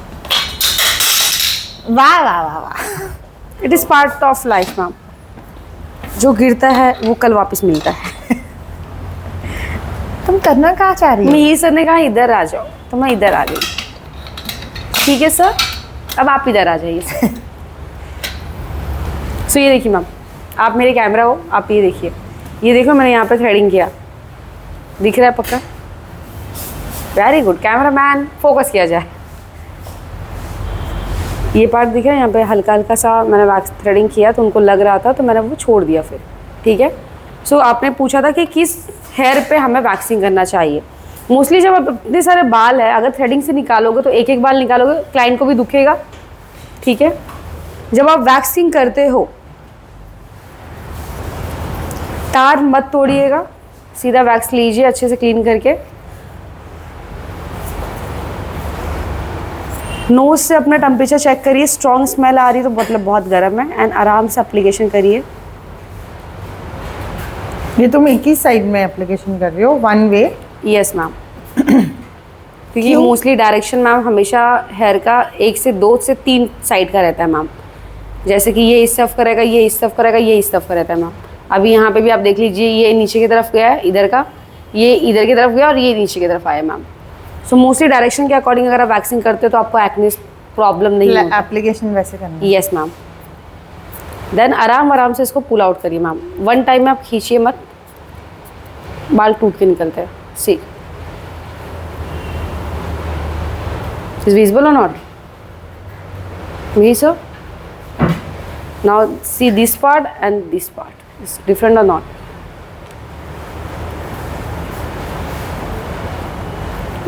[SPEAKER 2] वाह वाह वाह वाह।
[SPEAKER 4] It is part of life ma'am, जो गिरता है वो कल वापस मिलता है।
[SPEAKER 2] तुम करना कहाँ चाह रही हो?
[SPEAKER 4] मी सर ने कहा इधर आ जाओ, तो मैं इधर आ गई। ठीक है सर, अब आप इधर आ जाइए। सो ये देखिए मैम, आप मेरे कैमरा हो, आप ये देखिए, ये देखो मैंने यहाँ पे थ्रेडिंग किया, दिख रहा है पक्का? Very good camera man, focus किया जाए। ये पार्ट दिख रहा है, यहाँ पे हल्का हल्का सा मैंने वैक्स थ्रेडिंग किया तो उनको लग रहा था तो मैंने वो छोड़ दिया फिर। ठीक है, सो आपने पूछा था कि किस हेयर पे हमें वैक्सिंग करना चाहिए। मोस्टली जब आप इतने सारे बाल है, अगर थ्रेडिंग से निकालोगे तो एक एक बाल निकालोगे, क्लाइंट को भी दुखेगा। ठीक है, जब आप वैक्सिंग करते हो तार मत तोड़िएगा, सीधा वैक्स लीजिए अच्छे से क्लीन करके। नोज से अपना टेम्परेचर चेक करिए, स्ट्रॉन्ग स्मेल आ रही है तो मतलब बहुत गर्म है, एंड आराम से एप्लीकेशन करिए।
[SPEAKER 2] ये तुम एक ही साइड में एप्लीकेशन कर रही हो, वन वे?
[SPEAKER 4] Yes ma'am. क्योंकि
[SPEAKER 2] क्यों?
[SPEAKER 4] मोस्टली डायरेक्शन मैम हमेशा हेयर का 1 से 2 से 3 साइड का रहता है मैम। जैसे कि ये इस तरफ करेगा, ये इस तरफ करेगा, ये इस तरफ का रहता है मैम। अभी यहाँ पे भी आप देख लीजिए, ये नीचे की तरफ गया है इधर का, ये इधर की तरफ गया और ये नीचे की तरफ आया मैम। सो मोस्टली डायरेक्शन के अकॉर्डिंग अगर आप वैक्सिंग करते हो तो आपको एक्ने प्रॉब्लम नहीं होता।
[SPEAKER 2] एप्लीकेशन वैसे करना है।
[SPEAKER 4] Yes ma'am. देन आराम आराम से इसको पुल आउट करिए मैम, वन टाइम में आप खींचिए मत, बाल टूट के निकलते हैं। सी इज विजिबल और not? Me sir? Now see this part and this part. It's different or not?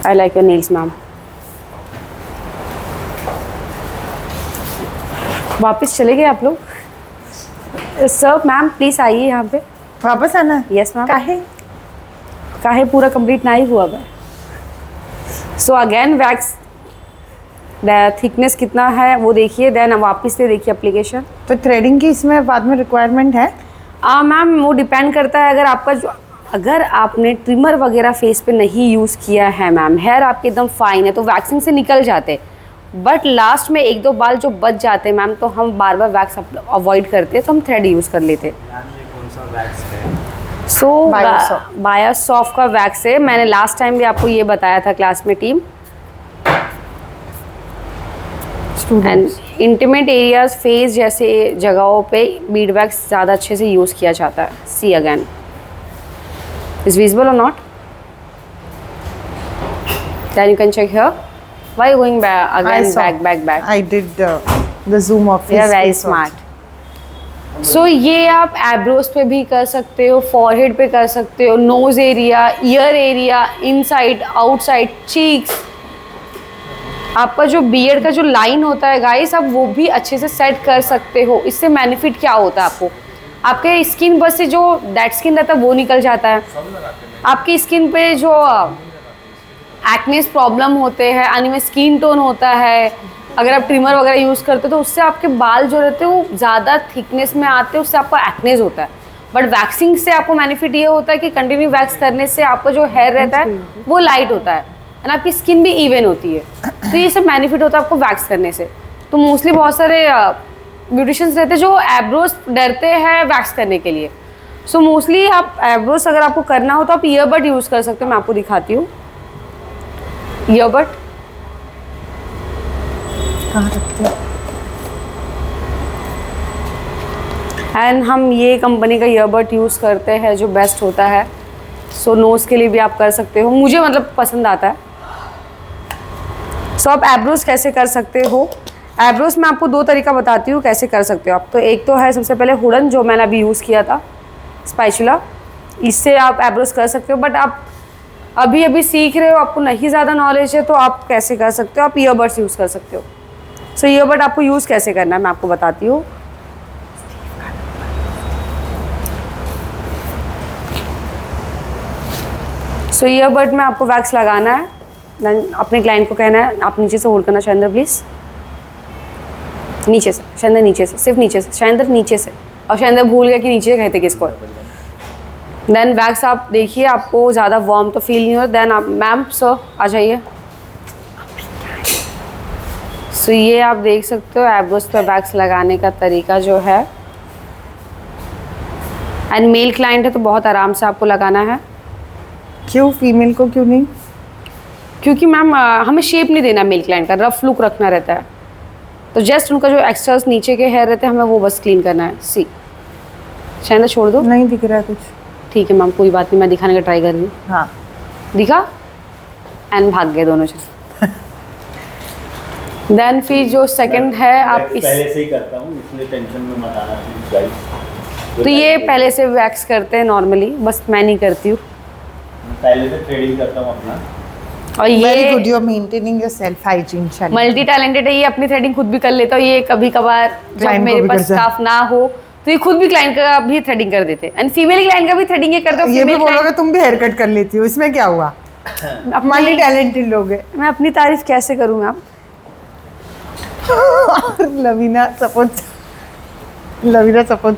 [SPEAKER 4] I like your nails, ma'am. वापस चले गए आप लोग? सर मैम प्लीज आइए यहाँ पे।
[SPEAKER 2] वापस आना है?
[SPEAKER 4] Yes ma'am.
[SPEAKER 2] काहे?
[SPEAKER 4] पूरा कंप्लीट ना ही हुआ है। सो अगेन वैक्स थिकनेस कितना है वो देखिए, देन वापस से देखिए एप्लीकेशन।
[SPEAKER 2] तो थ्रेडिंग की इसमें बाद में रिक्वायरमेंट है?
[SPEAKER 4] मैम वो डिपेंड करता है, अगर आपका जो अगर आपने ट्रिमर वगैरह फेस पे नहीं यूज़ किया है मैम, हेयर आपके एकदम फाइन है तो वैक्सिंग से निकल जाते, बट लास्ट में 1-2 बाल जो बच जाते हैं मैम, तो हम बार बार वैक्स अवॉइड करते हैं, तो हम थ्रेड यूज़ कर लेते हैं। सो बायोसॉफ्ट का वैक्स है, मैंने लास्ट टाइम भी आपको ये बताया था क्लास में team. And intimate areas, face जैसे जगहों पे बीड वैक्स ज़्यादा अच्छे से यूज़ किया जाता है। सी अगेन, इज विजिबल और not? Then you can check here. Why are you going back again? Back.
[SPEAKER 2] I did the zoom of
[SPEAKER 4] You are
[SPEAKER 2] his
[SPEAKER 4] very
[SPEAKER 2] face
[SPEAKER 4] smart. So ये आप एब्रोज पे भी कर सकते हो, फॉरहेड पे कर सकते हो, knows area, year area, inside, outside, cheeks. आपका जो बियर्ड का जो लाइन होता है गाइस, आप वो भी अच्छे से सेट कर सकते हो। इससे बेनिफिट क्या होता है आपको, आपके स्किन पर से जो डेड स्किन रहता है वो निकल जाता है। आपकी स्किन पे जो एक्नेस प्रॉब्लम होते हैं, यानी में स्किन टोन होता है, अगर आप ट्रिमर वगैरह यूज़ करते हो तो उससे आपके बाल जो रहते हैं वो ज़्यादा थिकनेस में आते हैं, उससे आपका एक्नेस होता है। बट वैक्सिंग से आपको बेनिफिट ये होता है कि कंटिन्यू वैक्स करने से आपका जो हेयर रहता है वो लाइट होता है एंड आपकी स्किन भी इवन होती है। तो ये सब बेनिफिट होता है आपको वैक्स करने से। तो मोस्टली बहुत सारे ब्यूटिशियंस रहते हैं जो एब्रोज डरते हैं वैक्स करने के लिए। सो मोस्टली आप एब्रोज अगर आपको करना हो तो आप ईयरबड यूज़ कर सकते हो। मैं आपको दिखाती हूँ ईयरबड।
[SPEAKER 2] कहाँ रखते हैं?
[SPEAKER 4] एंड हम ये कंपनी का ईयरबड यूज़ करते हैं जो बेस्ट होता है। सो नोज़ के लिए भी आप कर सकते हो, मुझे मतलब पसंद आता है। सो आप एब्रोज कैसे कर सकते हो? एब्रोज मैं आपको 2 तरीका बताती हूँ कैसे कर सकते हो आप। तो एक तो है सबसे पहले हुडन, जो मैंने अभी यूज़ किया था, स्पैचुला, इससे आप एब्रोज कर सकते हो। बट आप अभी अभी सीख रहे हो, आपको नहीं ज़्यादा नॉलेज है, तो आप कैसे कर सकते हो? आप ईयरबड्स यूज़ कर सकते हो। सो ईयरबड आपको यूज़ कैसे करना है मैं आपको बताती हूँ। सो ईयरबड में आपको वैक्स लगाना है, देन अपने क्लाइंट को कहना है, आप नीचे से होल्ड करना शाइंदर प्लीज़, नीचे से शाइंदर, नीचे से, सिर्फ नीचे से शाइंदर, नीचे से। और शाइंदर भूल गया कि नीचे कहते किसको। देन वैक्स आप देखिए, आपको ज़्यादा वार्म तो फील नहीं हो। देन आप मैम सर आ जाइए। सो ये आप देख सकते हो एब्रोज पे वैक्स लगाने का तरीका जो है। एंड मेल क्लाइंट है तो बहुत आराम से आपको लगाना है।
[SPEAKER 2] क्यों फीमेल को क्यों नहीं?
[SPEAKER 4] क्योंकि मैम हमें शेप नहीं देना मेल क्लाइंट का, रफ लुक रखना रहता है। तो जस्ट उनका जो एक्स्ट्रास नीचे के हेयर रहते हैं हमें वो बस क्लीन करना है। सी शायद छोड़ दो,
[SPEAKER 2] नहीं दिख रहा है कुछ।
[SPEAKER 4] ठीक है मैम, कोई बात नहीं, मैं दिखाने का ट्राई कर रही हूँ।
[SPEAKER 2] हाँ
[SPEAKER 4] दिखा एंड भाग गए दोनों चीज। देन फिर जो सेकंड है आप इस,
[SPEAKER 3] पहले से ही करता हूँ इसलिए टेंशन में मत आना प्लीज गाइस।
[SPEAKER 4] तो ये पहले से वैक्स करते हैं नॉर्मली, बस मैं नहीं करती हूँ।
[SPEAKER 3] पहले से थ्रेडिंग करता हूँ अपना।
[SPEAKER 4] और
[SPEAKER 2] वेरी गुड,
[SPEAKER 4] ये
[SPEAKER 2] you are maintaining your self hygiene.
[SPEAKER 4] Multi talented है, ये अपनी थ्रेडिंग खुद भी कर लेता है। ये कभी कभार जब
[SPEAKER 2] Client को
[SPEAKER 4] मेरे
[SPEAKER 2] भी
[SPEAKER 4] पास
[SPEAKER 2] करता है।
[SPEAKER 4] स्टाफ ना हो तो ये खुद भी क्लाइंट का भी थ्रेडिंग कर देते हैं। एंड फीमेल क्लाइंट का भी थ्रेडिंग ये करते हो।
[SPEAKER 2] ये भी
[SPEAKER 4] female
[SPEAKER 2] बोलोगे
[SPEAKER 4] client-
[SPEAKER 2] तुम भी हेयर कट कर लेती हो, इसमें क्या हुआ? मल्टी टैलेंटेड लोग हैं।
[SPEAKER 4] मैं अपनी तारीफ कैसे करूँ मैम?
[SPEAKER 2] और लवीना सपोर्ट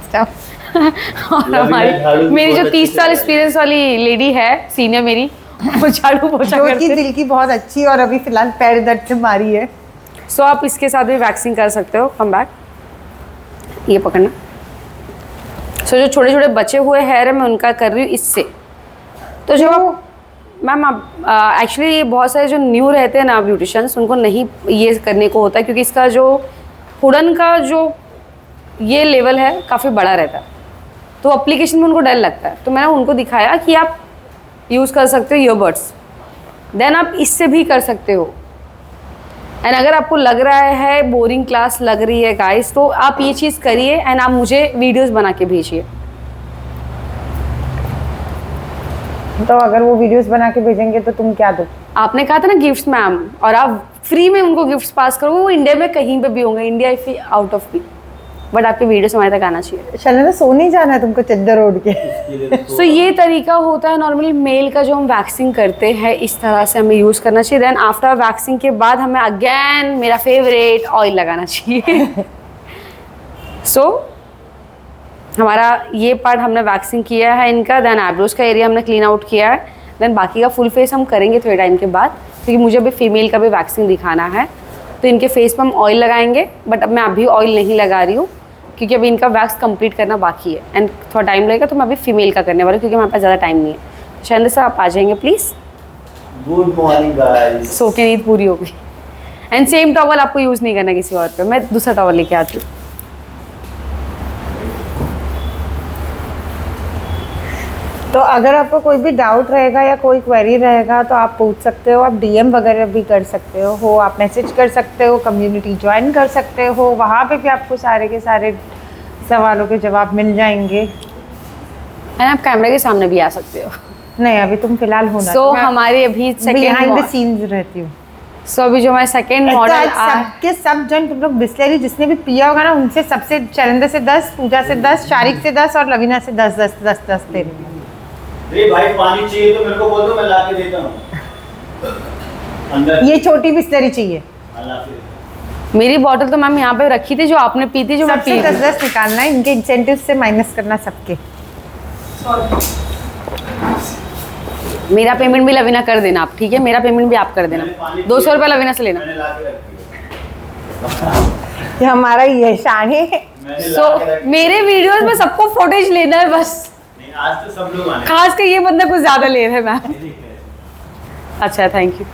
[SPEAKER 2] स्टाफ।
[SPEAKER 4] और
[SPEAKER 3] लवीना
[SPEAKER 4] हमारी
[SPEAKER 3] झाड़ू भी
[SPEAKER 4] मेरी जो
[SPEAKER 3] बहुत
[SPEAKER 4] 30
[SPEAKER 3] अच्छी
[SPEAKER 4] साल
[SPEAKER 3] से
[SPEAKER 4] एक्सपीरियंस वाली लेडी है, सीनियर मेरी, वो झाड़ू पोछा
[SPEAKER 2] जो कि
[SPEAKER 4] करते हैं।
[SPEAKER 2] दिल की बहुत अच्छी और अभी फिलहाल पैर दर्द से मारी है।
[SPEAKER 4] सो आप इसके साथ भी वैक्सिंग कर सकते हो। कम बैक, ये पकड़ना। सो जो छोटे छोटे बचे हुए हेयर है मैं उनका कर रही हूँ इससे। तो जो आप मैम आप एक्चुअली बहुत सारे जो न्यू रहते हैं ना ब्यूटिशियंस, उनको नहीं ये करने को होता है क्योंकि इसका जो हुडन का जो ये लेवल है काफ़ी बड़ा रहता है, तो अप्लीकेशन में उनको डर लगता है। तो मैंने उनको दिखाया कि आप यूज़ कर सकते हो ईयरबड्स, देन आप इससे भी कर सकते हो। एंड अगर आपको लग रहा है बोरिंग क्लास लग रही है गाइस, तो आप ये चीज़ करिए एंड आप मुझे वीडियोस बना के भेजिए।
[SPEAKER 2] तो अगर वो वीडियोस बना के भेजेंगे तो तुम क्या दो?
[SPEAKER 4] आपने कहा था ना गिफ्ट्स मैम, और आप फ्री में उनको गिफ्ट्स पास करोगे, वो इंडिया में कहीं पे भी होंगे, इंडिया इफ आउट ऑफ भी, बट आपके वीडियोस हमारे तक आना चाहिए।
[SPEAKER 2] शलना सो नहीं जाना है तुमको चद्दर ओढ़ के।
[SPEAKER 4] सो ये तरीका होता है नॉर्मली मेल का जो हम वैक्सिंग करते हैं, इस तरह से हमें यूज़ करना चाहिए। देन आफ्टर वैक्सिंग के बाद हमें अगेन मेरा फेवरेट ऑयल लगाना चाहिए। सो हमारा ये पार्ट हमने वैक्सिंग किया है इनका, देन आईब्रोज का एरिया हमने क्लीन आउट किया है, देन बाकी का फुल फेस हम करेंगे थोड़े टाइम के बाद, क्योंकि मुझे अभी फीमेल का भी वैक्सिंग दिखाना है। तो इनके फेस पर हम ऑयल लगाएंगे, बट अब मैं अभी ऑयल नहीं लगा रही हूँ क्योंकि अभी इनका वैक्स कंप्लीट करना बाकी है एंड थोड़ा टाइम लगेगा, तो मैं अभी फीमेल का करने वाली हूँ क्योंकि हमारे पास ज़्यादा टाइम नहीं है। शैलेंद्र सर आप आ जाएंगे please.
[SPEAKER 3] Good morning guys.
[SPEAKER 4] So के नींद पूरी हो गई। एंड सेम टॉवल आपको यूज़ नहीं करना किसी और पे, मैं दूसरा टॉवल लेके आती हूँ।
[SPEAKER 2] तो अगर आपको कोई भी डाउट रहेगा या कोई क्वेरी रहेगा तो आप पूछ सकते हो, आप डीएम वगैरह भी कर सकते हो, आप मैसेज कर सकते हो, कम्युनिटी ज्वाइन कर सकते हो, वहाँ पे भी आपको सारे के सारे सवालों के जवाब मिल जाएंगे।
[SPEAKER 4] एंड आप कैमरे के सामने भी आ सकते हो।
[SPEAKER 2] नहीं अभी तुम फिलहाल हो ना,
[SPEAKER 4] सो हमारी अभी
[SPEAKER 2] बिहाइंड द
[SPEAKER 4] सेकेंड,
[SPEAKER 2] सीन्स रहती हूँ।
[SPEAKER 4] सो अभी जो हमारा सेकेंड मॉडल
[SPEAKER 2] सबके सब जन तुम लोग बिस्लरी जिसने भी पिया होगा ना उनसे सबसे शैलेंद्र से 10, पूजा से 10, शारिक से 10 और लवीना से 10 10 10 10 दे रही हूँ।
[SPEAKER 3] अरे भाई पानी चाहिए तो मेरे को बोल दो, मैं ला के देता हूँ अंदर।
[SPEAKER 2] ये छोटी बिस्लरी चाहिए।
[SPEAKER 3] अल्लाह फिर
[SPEAKER 4] मेरी बॉटल तो मैम यहाँ पे रखी थी जो आपने पी थी, जो मैं
[SPEAKER 2] सबसे
[SPEAKER 4] पी
[SPEAKER 2] 10 10 निकालना है, इनके इंसेंटिव से माइनस करना सबके।
[SPEAKER 4] मेरा पेमेंट भी लवीना कर देना आप, ठीक है? मेरा पेमेंट भी आप कर देना, 200 रुपये लवीना से लेना।
[SPEAKER 3] मैंने ला के रखी है।
[SPEAKER 2] ये हमारा ये शान है।
[SPEAKER 3] मैंने
[SPEAKER 4] सो
[SPEAKER 3] ला के रखी है।
[SPEAKER 4] मेरे वीडियोस में सबको फुटेज लेना है बस,
[SPEAKER 3] नहीं आज तो सब लोग आने
[SPEAKER 4] खास कर ये बंदा कुछ ज़्यादा ले रहा है मैम। अच्छा थैंक यू।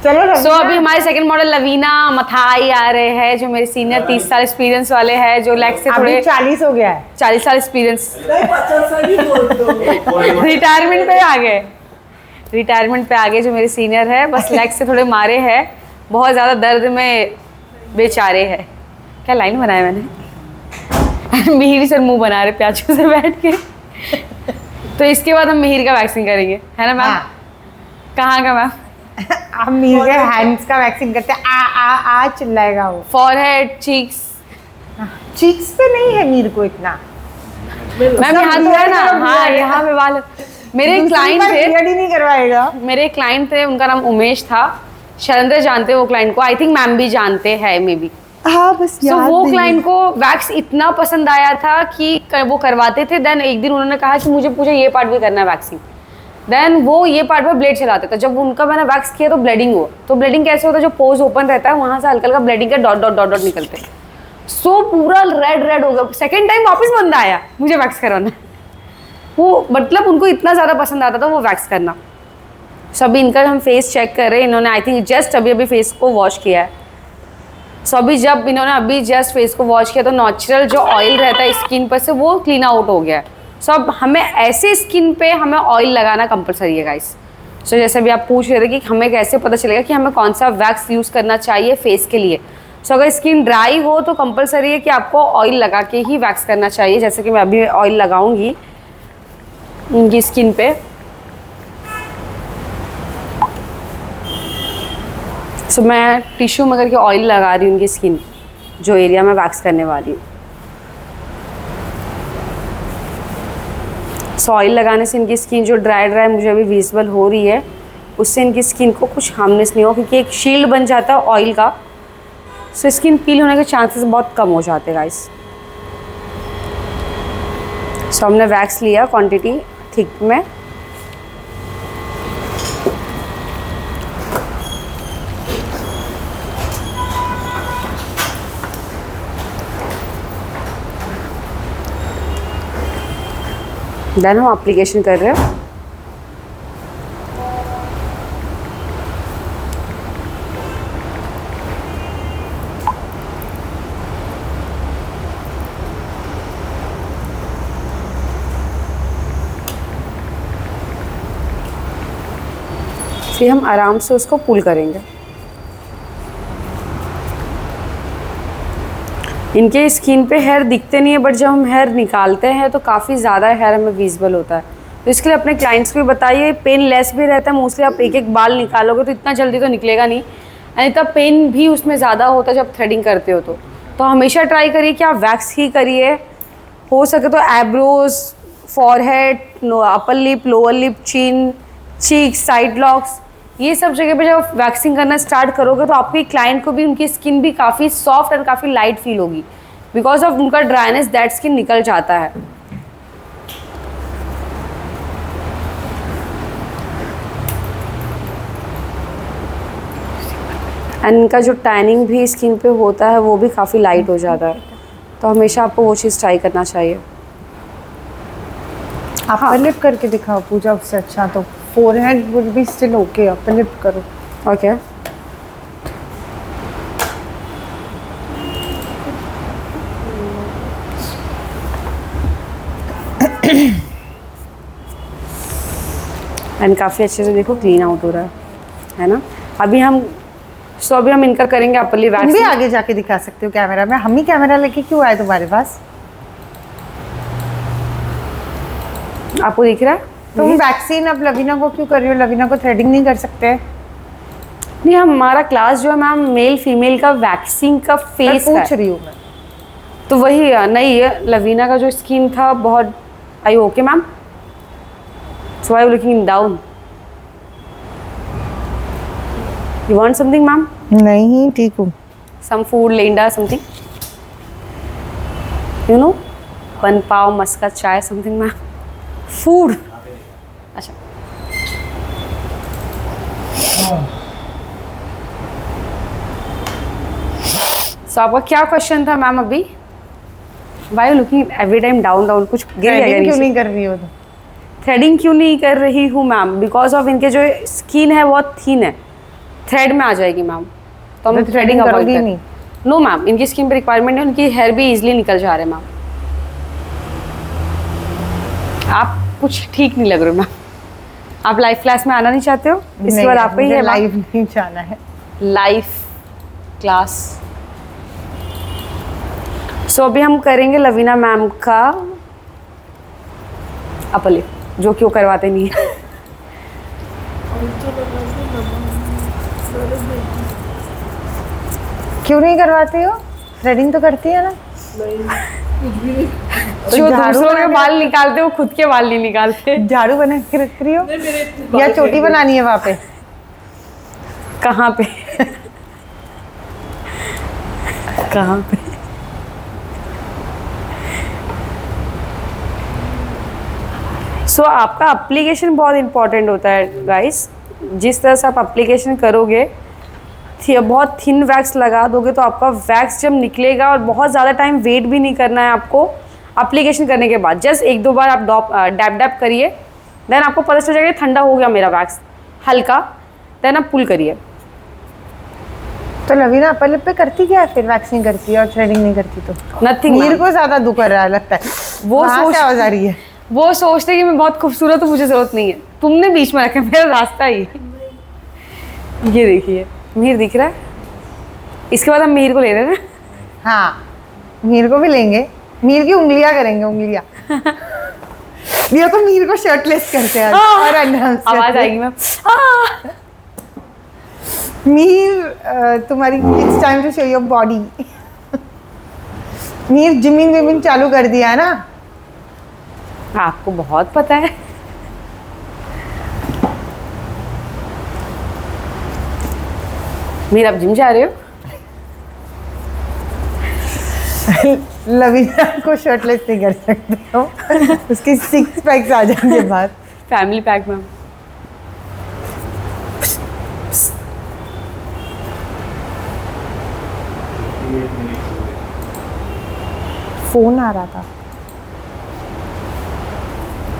[SPEAKER 2] चलो
[SPEAKER 4] सो अभी हमारे सेकंड मॉडल लवीना मथाई आ रहे हैं, जो मेरे सीनियर 30 साल एक्सपीरियंस वाले हैं, जो लेग से
[SPEAKER 2] अभी
[SPEAKER 4] थोड़े
[SPEAKER 2] 40 हो गया है।
[SPEAKER 4] 40 साल एक्सपीरियंस, रिटायरमेंट पे आ गए, रिटायरमेंट पे आ गए, जो मेरे सीनियर है, बस लेग से थोड़े मारे हैं, बहुत ज़्यादा दर्द में बेचारे हैं। क्या लाइन बनाया मैंने। मिहिर सर मुंह बना रहे प्याजों से बैठ के। तो इसके बाद हम मिहिर का वैक्सिंग करेंगे, है ना मैम?
[SPEAKER 2] हाँ।
[SPEAKER 4] कहाँ का मैम?
[SPEAKER 2] हम मीर के हैंड्स का वैक्सिंग करते हैं। आ चिल्लाएगा वो।
[SPEAKER 4] Forehead, cheeks.
[SPEAKER 2] चीक्स पे नहीं है मीर को इतना।
[SPEAKER 4] मैम यहाँ तो है ना, हाँ यहाँ पे बाल। मेरे क्लाइंट थे,
[SPEAKER 2] ही नहीं करवाएगा।
[SPEAKER 4] मेरे क्लाइंट थे, उनका नाम उमेश था। शैलेंद्र जानते हैं वो क्लाइंट को, आई थिंक मैम भी जानते हैं मे बी।
[SPEAKER 2] हाँ बस
[SPEAKER 4] तो वो क्लाइंट को वैक्स इतना पसंद आया था कि वो करवाते थे। देन एक दिन उन्होंने कहा कि मुझे ये पार्ट भी करना है वैक्सिंग। देन वो ये पार्ट में ब्लेड चलाते थे। जब उनका मैंने वैक्स किया तो ब्लीडिंग हुआ। तो ब्लीडिंग कैसे होता है, जो पोज ओपन रहता है वहाँ से हल्का हल्का ब्लीडिंग के डॉट डॉट डॉट डॉट निकलते हैं। सो पूरा रेड रेड हो गया। सेकेंड टाइम वापस बंदा आया मुझे वैक्स करवाना। वो मतलब उनको इतना ज़्यादा पसंद आता था वो वैक्स करना। सो अभी इनका हम फेस चेक कर रहे हैं। इन्होंने आई थिंक जस्ट अभी फेस को वॉश किया है। सो अभी जब इन्होंने अभी जस्ट फेस को वॉश किया तो नेचुरल जो ऑयल रहता है स्किन पर से वो क्लीन आउट हो गया है। सो अब हमें ऐसे स्किन पे हमें ऑयल लगाना कंपलसरी है गाइस। सो जैसे भी आप पूछ रहे थे कि हमें कैसे पता चलेगा कि हमें कौन सा वैक्स यूज़ करना चाहिए फेस के लिए। सो अगर स्किन ड्राई हो तो कंपलसरी है कि आपको ऑयल लगा के ही वैक्स करना चाहिए। जैसे कि मैं अभी ऑयल लगाऊंगी उनकी स्किन पे। सो मैं टिश्यू में करके ऑयल लगा रही हूँ उनकी स्किन, जो एरिया में वैक्स करने वाली हूँ। सो ऑयल लगाने से इनकी स्किन जो ड्राई मुझे अभी विजिबल हो रही है, उससे इनकी स्किन को कुछ हार्मनेस नहीं हो, क्योंकि एक शील्ड बन जाता है ऑयल का। सो स्किन पील होने के चांसेस बहुत कम हो जाते हैं गाइस। सो हमने वैक्स लिया क्वांटिटी थिक में। देन हम एप्लीकेशन कर रहे हैं। फिर हम आराम से उसको पुल करेंगे। इनके स्किन पे हेयर दिखते नहीं है, बट जब हम हेयर निकालते हैं तो काफ़ी ज़्यादा हेयर हमें विजिबल होता है। तो इसके लिए अपने क्लाइंट्स को भी बताइए, पेन लेस भी रहता है मोस्टली। आप एक एक बाल निकालोगे तो इतना जल्दी तो निकलेगा नहीं, एंड इतना पेन भी उसमें ज़्यादा होता है जब थ्रेडिंग करते हो। तो हमेशा ट्राई करिए कि आप वैक्स ही करिए। हो सके तो eyebrows, forehead, upper lip, lower lip, chin, cheek, side locks, ये सब जगह पे जब वैक्सिंग करना स्टार्ट करोगे तो आपके क्लाइंट को भी उनकी स्किन भी काफ़ी सॉफ्ट एंड काफ़ी लाइट फील होगी। बिकॉज ऑफ उनका ड्राइनेस दैट स्किन निकल जाता है। एंड इनका जो टैनिंग भी स्किन पे होता है वो भी काफ़ी लाइट हो जाता है, तो हमेशा आपको वो चीज़ ट्राई करना चाहिए।
[SPEAKER 2] अपर लिप करके दिखाओ पूजा, उससे अच्छा तो forehead would be still okay, upper lip करो।
[SPEAKER 4] ओके एंड काफ़ी अच्छे से देखो क्लीन आउट हो रहा है ना। अभी हम इनका करेंगे अपर लिप
[SPEAKER 2] तुम भी
[SPEAKER 4] वैक्सिंग।
[SPEAKER 2] आगे जाके दिखा सकते हो कैमरा में, हम ही कैमरा लेके क्यों आए तुम्हारे पास?
[SPEAKER 4] आपको दिख रहा है?
[SPEAKER 2] तुम वैक्सीन अब लवीना को क्यों कर रही हो? लवीना को थ्रेडिंग नहीं कर सकते?
[SPEAKER 4] नहीं, हमारा क्लास जो है मैम मेल फीमेल का वैक्सिंग का
[SPEAKER 2] मैं
[SPEAKER 4] फेस
[SPEAKER 2] पूछ
[SPEAKER 4] है,
[SPEAKER 2] रही हूँ मैं।
[SPEAKER 4] तो वही नहीं है। लवीना का जो स्किन था बहुत, I okay ma'am? So I looking down, you want something ma'am?
[SPEAKER 2] नहीं ठीक हूँ।
[SPEAKER 4] सम फूड, लेंडा, something, you know, bun pav, मस्का, चाय, समथिंग मैम? फूड, अच्छा। सो आपका क्या क्वेश्चन था मैम अभी? Why you looking every time down down? कुछ गिर गया
[SPEAKER 2] थ्रेडिंग क्यों
[SPEAKER 4] नीचे?
[SPEAKER 2] नहीं कर रही हो तुम?
[SPEAKER 4] थ्रेडिंग क्यों नहीं कर रही हूँ मैम? बिकॉज ऑफ इनके जो स्किन है बहुत थीन है, थ्रेड में आ जाएगी मैम, तो हम
[SPEAKER 2] तो
[SPEAKER 4] थ्रेडिंग
[SPEAKER 2] threading
[SPEAKER 4] अवॉइड
[SPEAKER 2] करोगी
[SPEAKER 4] करें।
[SPEAKER 2] नहीं?
[SPEAKER 4] नो मैम, इनकी स्किन पे रिक्वायरमेंट है, उनकी हेयर भी इजीली निकल जा रहे हैं मैम। आप कुछ ठीक नहीं लग रहे हो मैम। आप लाइव क्लास में आना नहीं चाहते हो? इसके बाद आप ही है
[SPEAKER 2] लाइव नहीं जाना है।
[SPEAKER 4] Live class. सो अभी हम करेंगे लवीना मैम का अपर लिप, जो कि वो करवाते नहीं है।
[SPEAKER 2] क्यों नहीं करवाते हो? थ्रेडिंग तो करती है ना।
[SPEAKER 4] जो
[SPEAKER 2] झाड़ू
[SPEAKER 4] दूसरों के
[SPEAKER 2] बना के
[SPEAKER 4] बाल निकालते वो खुद के बाल नहीं निकालते।
[SPEAKER 2] झाड़ू बना के रख रही हो या चोटी बनानी है वहाँ पे?
[SPEAKER 4] कहाँ पे? कहाँ पे? सो आपका अप्लीकेशन बहुत इंपॉर्टेंट होता है गाइस। जिस तरह से आप अप्लीकेशन करोगे, बहुत थिन वैक्स लगा दोगे तो आपका वैक्स जब निकलेगा, और बहुत ज़्यादा टाइम वेट भी नहीं करना है आपको अप्लीकेशन करने के बाद। जस्ट एक दो बार आप डैप डैप करिए, देन आपको पता चल जाएगा ठंडा हो गया मेरा वैक्स हल्का, देन आप पुल करिए।
[SPEAKER 2] तो लवीना अपर लिप पे करती क्या है फिर? वैक्स नहीं करती है और थ्रेडिंग नहीं करती तो?
[SPEAKER 4] नथिंग।
[SPEAKER 2] मीर को ज्यादा दुख कर रहा है लगता है,
[SPEAKER 4] वो
[SPEAKER 2] वहाँ से आवाज आ रही है।
[SPEAKER 4] वो सोचते कि मैं बहुत खूबसूरत हूँ, मुझे ज़रूरत नहीं है। तुमने बीच में रखा मेरा रास्ता ही। ये देखिए मीर दिख रहा है। इसके बाद हम मीर को ले रहे हैं ना।
[SPEAKER 2] हाँ मीर को भी लेंगे, मीर की उंगलियां करेंगे, उंगलियां। ये तो मीर को शर्टलेस करते हैं और
[SPEAKER 4] आवाज आएगी मैम।
[SPEAKER 2] मीर तुम्हारी it's time to show your body. Meer gymming विमिंग चालू कर दिया है ना?
[SPEAKER 4] आपको बहुत पता है। मीर आप जिम जा रहे हो?
[SPEAKER 2] लवीना को शर्टलेस नहीं कर सकते हो। उसके 6 पैक्स आ जाएंगे बाद।
[SPEAKER 4] Family pack ma'am.
[SPEAKER 2] फोन आ रहा था,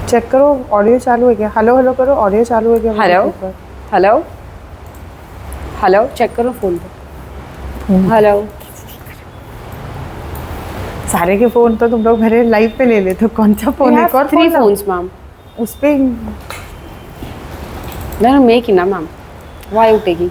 [SPEAKER 2] चेक करो ऑडियो चालू है क्या? हेलो हेलो करो, ऑडियो चालू है क्या?
[SPEAKER 4] हेलो हेलो हेलो, चेक करो फोन पे। हेलो।
[SPEAKER 2] सारे के फोन तो तुम लोग मेरे लाइव पे ले लेते हो, कौन सा फोन? एक और
[SPEAKER 4] 3
[SPEAKER 2] फोन
[SPEAKER 4] phones मैम।
[SPEAKER 2] उस पे
[SPEAKER 4] Then make it ना मैम। Why you taking?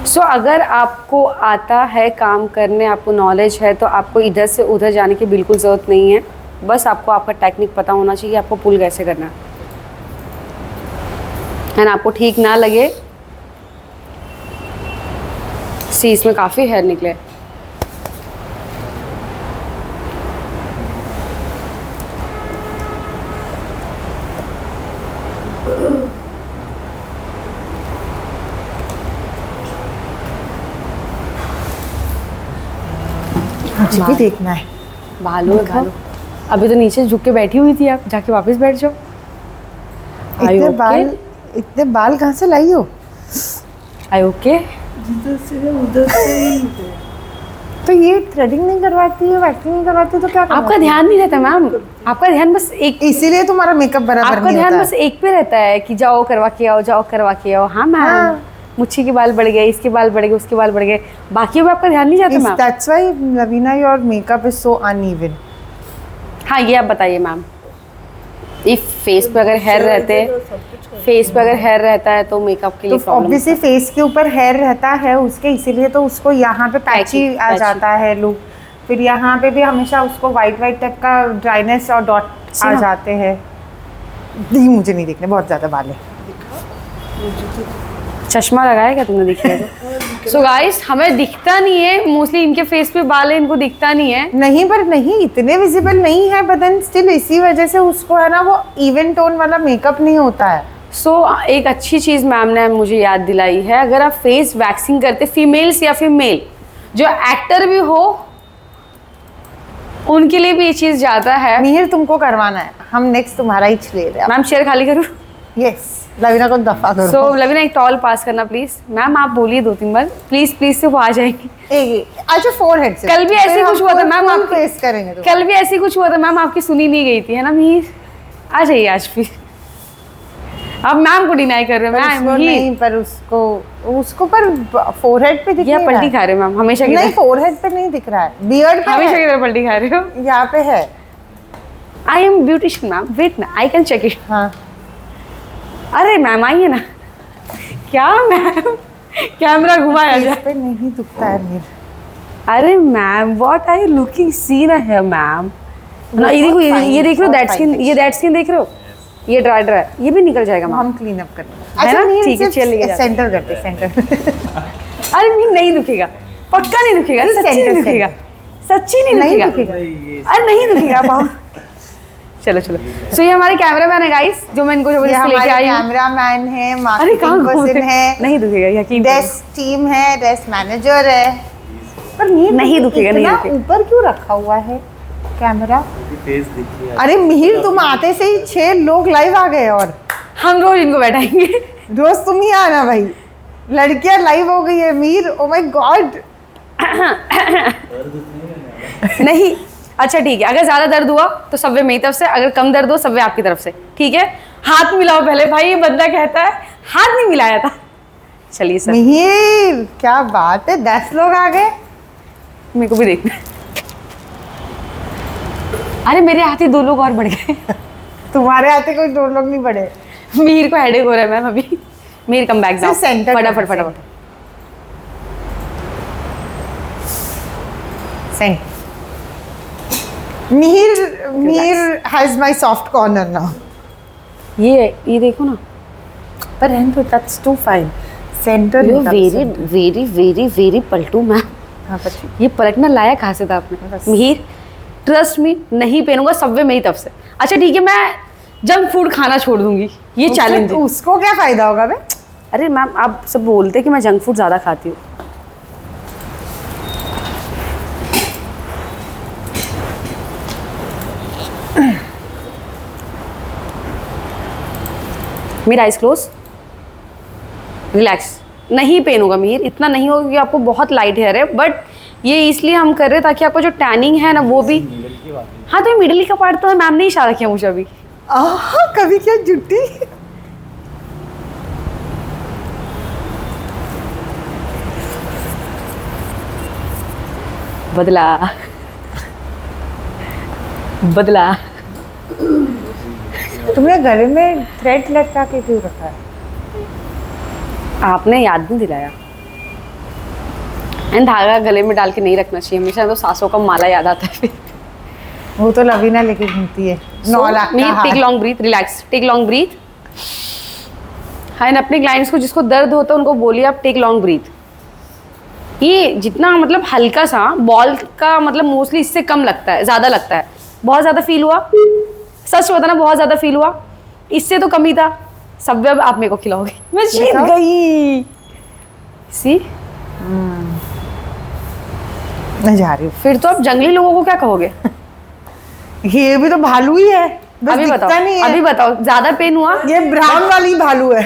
[SPEAKER 4] सो अगर आपको आता है काम करने, आपको नॉलेज है, तो आपको इधर से उधर जाने की बिल्कुल ज़रूरत नहीं है। बस आपको आपका टेक्निक पता होना चाहिए, आपको पुल कैसे करना है। एंड आपको ठीक ना लगे, सी इसमें काफ़ी हेयर निकले।
[SPEAKER 2] मुझे भी देखना है।
[SPEAKER 4] भालू है भालू। अभी तो नीचे झुक के बैठी हुई थी, आप जाके वापस बैठ जाओ। Are you okay?
[SPEAKER 2] इतने बाल कहाँ से लाई हो?
[SPEAKER 4] आई ओके?
[SPEAKER 2] तो ये थ्रेडिंग नहीं करवाती है, वैक्सिंग नहीं करवाती, तो क्या
[SPEAKER 4] आपका
[SPEAKER 2] करवाती है?
[SPEAKER 4] ध्यान नहीं रहता मैम, आपका ध्यान बस एक,
[SPEAKER 2] इसीलिए तुम्हारा मेकअप बराबर
[SPEAKER 4] आपका
[SPEAKER 2] नहीं
[SPEAKER 4] ध्यान
[SPEAKER 2] होता
[SPEAKER 4] बस एक पे रहता है कि जाओ करवा के आओ, जाओ करवा के आओ। हाँ मैम,
[SPEAKER 2] हाँ।
[SPEAKER 4] मुच्छी के बाल बढ़ गए, इसके बाल बढ़ गए, उसके बाल बढ़ गए, बाकी में आपका ध्यान नहीं जाता मैम।
[SPEAKER 2] That's why Lavina your makeup is so uneven.
[SPEAKER 4] हाँ ये आप बताइए मैम, इफ फेस पे अगर हेयर रहते, फेस पे अगर हेयर रहता है तो मेकअप के लिए
[SPEAKER 2] तो
[SPEAKER 4] प्रॉब्लम।
[SPEAKER 2] ऑब्वियसली फेस के ऊपर हेयर रहता है उसके, इसीलिए तो उसको यहाँ पे पैची आ
[SPEAKER 4] पैची।
[SPEAKER 2] जाता है लुक। फिर यहाँ पे भी हमेशा उसको वाइट वाइट टाइप का ड्राइनेस और डॉट आ
[SPEAKER 4] हाँ।
[SPEAKER 2] जाते हैं। नहीं मुझे नहीं देखने, बहुत ज़्यादा बाल है।
[SPEAKER 4] चश्मा लगाया क्या तुमने, दिख रहा है? सो गाइस हमें दिखता नहीं है, मोस्टली इनके फेस पे बाल है, इनको दिखता नहीं है।
[SPEAKER 2] नहीं पर नहीं इतने विजिबल नहीं है, बट स्टिल इसी वजह से उसको है ना वो इवन टोन वाला मेकअप नहीं होता है।
[SPEAKER 4] सो एक अच्छी चीज़ मैम ने मुझे याद दिलाई है, अगर आप फेस वैक्सिंग करते, फीमेल्स या फिर मेल जो एक्टर भी हो उनके लिए भी ये चीज़ ज़्यादा है।
[SPEAKER 2] मिहिर तुमको करवाना है, हम नेक्स्ट तुम्हारा ही ले रहे हैं।
[SPEAKER 4] मैम चेयर खाली करूँ?
[SPEAKER 2] यस लवीना को दफा करो।
[SPEAKER 4] सो लवीना एक टॉल पास करना प्लीज। मैम आप बोलिए 2-3 बार प्लीज, प्लीज से वो आ जाएगी।
[SPEAKER 2] अच्छा फोरहेड से
[SPEAKER 4] कल भी ऐसे कुछ हुआ था मैम, आप
[SPEAKER 2] फेस करेंगे तो।
[SPEAKER 4] कल भी ऐसे कुछ हुआ था मैम, आपकी सुनी नहीं गई थी, है ना मीर? आ जाइए आज फिर। आप मैम को डिनाई कर रहे हो मैम?
[SPEAKER 2] नहीं पर उसको पर फोरहेड पे दिख
[SPEAKER 4] या
[SPEAKER 2] नहीं
[SPEAKER 4] पलटी
[SPEAKER 2] रहा
[SPEAKER 4] खा रहे हो मैम हमेशा
[SPEAKER 2] है।
[SPEAKER 4] की
[SPEAKER 2] नहीं
[SPEAKER 4] तरह?
[SPEAKER 2] फोरहेड पे नहीं दिख रहा है, बियर्ड पे
[SPEAKER 4] हमेशा
[SPEAKER 2] है।
[SPEAKER 4] की तरह पलटी खा रहे हो?
[SPEAKER 2] यहाँ पे है।
[SPEAKER 4] I am beautician ma'am, wait ना आई कैन चेक इट।
[SPEAKER 2] हाँ
[SPEAKER 4] अरे मैम आइए ना। क्या मैम, कैमरा घुमाया जा।
[SPEAKER 2] फेस पे नहीं दुखता है मेरे।
[SPEAKER 4] अरे ma'am what are you looking, see ना है मैम ना, ये देखो, ये देख रहे हो दैट स्किन, ये दैट स्किन देख रहे हो, ये ड्राई ड्राई, ये भी निकल जाएगा मैम।
[SPEAKER 2] हम क्लीन अप करते हैं।
[SPEAKER 4] है ना?
[SPEAKER 2] नहीं,
[SPEAKER 4] ठीक है,
[SPEAKER 2] सिर्फ
[SPEAKER 4] चलिए जाते हैं।
[SPEAKER 2] सेंटर करते सेंटर।
[SPEAKER 4] अरे नहीं दुखेगा, पक्का नहीं दुखेगा,
[SPEAKER 2] नहीं,
[SPEAKER 4] सच्ची नहीं
[SPEAKER 2] सेंटर,
[SPEAKER 4] दुखेगा, सच्ची नहीं
[SPEAKER 2] नहीं
[SPEAKER 4] दुखेगा।
[SPEAKER 2] दुखेगा।
[SPEAKER 4] अरे नहीं दुखेगा पाओ। चलो चलो। सो ये हमारे कैमरामैन है गाइस, जो मैं इनको
[SPEAKER 2] ये
[SPEAKER 4] जबरदस्ती लेके
[SPEAKER 2] हमारे
[SPEAKER 4] आई हूँ।
[SPEAKER 2] कैमरामैन है,
[SPEAKER 4] अरे
[SPEAKER 2] मार्केटिंग
[SPEAKER 4] कहाँ घूम
[SPEAKER 2] पर्सन
[SPEAKER 4] रहे?
[SPEAKER 2] है,
[SPEAKER 4] नहीं दुखेगा यकीन करो।
[SPEAKER 2] डेस्क टीम है, डेस्क मैनेजर है। पर ये
[SPEAKER 4] नहीं दुखेगा, नहीं
[SPEAKER 2] इतना
[SPEAKER 4] दुखेगा।
[SPEAKER 2] ऊपर क्यों रखा हुआ है कैमरा?
[SPEAKER 3] फेस दिखिए।
[SPEAKER 2] अरे मिहिर तुम आते से ही 6 लोग लाइव आ गए और
[SPEAKER 4] हम रोज इनको बैठाएंगे।
[SPEAKER 2] रोज तुम ही आना भाई। लड़कियां लाइव हो गई है मीर, ओ माय गॉड।
[SPEAKER 4] नहीं अच्छा ठीक है, अगर ज्यादा दर्द हुआ तो सबवे मेरी तरफ से, अगर कम दर्द हो सबवे आपकी तरफ से, ठीक है? हाथ मिलाओ पहले भाई, ये बंदा कहता है हाथ नहीं मिलाया था। चलिए सर,
[SPEAKER 2] मिहिर क्या बात है, 10 लोग आ गए।
[SPEAKER 4] मेरे को भी देखना है। अरे मेरे हाथ ही 2 लोग और बढ़ गए।
[SPEAKER 2] तुम्हारे आते कोई 2 लोग नहीं बढ़े।
[SPEAKER 4] मीर को हेडेक हो रहा है मैम अभी। मीर कम बैक जाओ
[SPEAKER 2] सिर्फ सेंटर
[SPEAKER 4] फटाफट
[SPEAKER 2] करते
[SPEAKER 4] फटाफट।
[SPEAKER 2] Centre. Mihir has my soft corner now.
[SPEAKER 4] ये देखो ना,
[SPEAKER 2] पर रहने दो, that's too fine. Centre
[SPEAKER 4] you very very very very पलटू मैम।
[SPEAKER 2] हाँ बच्ची।
[SPEAKER 4] ये पलटना लाया कहाँ से था आपने?
[SPEAKER 2] बस।
[SPEAKER 4] मीर ट्रस्ट मी, नहीं पहनूंगा सबवे मेरी तरफ से। अच्छा ठीक है, मैं जंक फूड खाना छोड़ दूंगी, ये चैलेंज है।
[SPEAKER 2] उसको क्या फायदा होगा बे?
[SPEAKER 4] अरे मैम आप सब बोलते कि मैं जंक फूड ज़्यादा खाती हूँ। मेरा आइज क्लोज, रिलैक्स। नहीं पहनूंगा मीर, इतना नहीं होगा क्योंकि आपको बहुत लाइट हेयर है, बट ये इसलिए हम कर रहे हैं ताकि आपका जो टैनिंग है ना वो भी। हाँ तो मिडल का पार्ट तो है, मैम ने इशारा किया मुझे अभी।
[SPEAKER 2] कभी क्या जुटी।
[SPEAKER 4] बदला बदला।
[SPEAKER 2] तुमने गले में थ्रेड लटका के क्यों रखा है?
[SPEAKER 4] आपने याद नहीं दिलाया। एंड धागा गले में डाल के नहीं रखना चाहिए हमेशा, तो सासों का माला याद आता है फिर।
[SPEAKER 2] वो तो लवीना लेके घूमती है 9 लाख का हार।
[SPEAKER 4] Take long breath, relax, take long breath. हाँ, अपने क्लाइंट्स को जिसको दर्द होता है उनको बोलिए आप टेक लॉन्ग ब्रीथ। ये जितना मतलब हल्का सा बॉल का मतलब मोस्टली इससे कम लगता है, ज़्यादा लगता है। बहुत ज़्यादा फील हुआ? सच बताना, बहुत ज़्यादा फील हुआ? इससे तो कम ही था। सब अब आप मेरे को खिलाओगे, मैं जीत गई। सी
[SPEAKER 2] मैं जा रही हूँ।
[SPEAKER 4] फिर तो आप जंगली लोगों को क्या कहोगे?
[SPEAKER 2] ये भी तो भालू ही है, बस
[SPEAKER 4] अभी
[SPEAKER 2] दिखता
[SPEAKER 4] बताओ,
[SPEAKER 2] नहीं है।
[SPEAKER 4] अभी बताओ, ज़्यादा पेन हुआ?
[SPEAKER 2] ये ब्राउन वाली भालू है।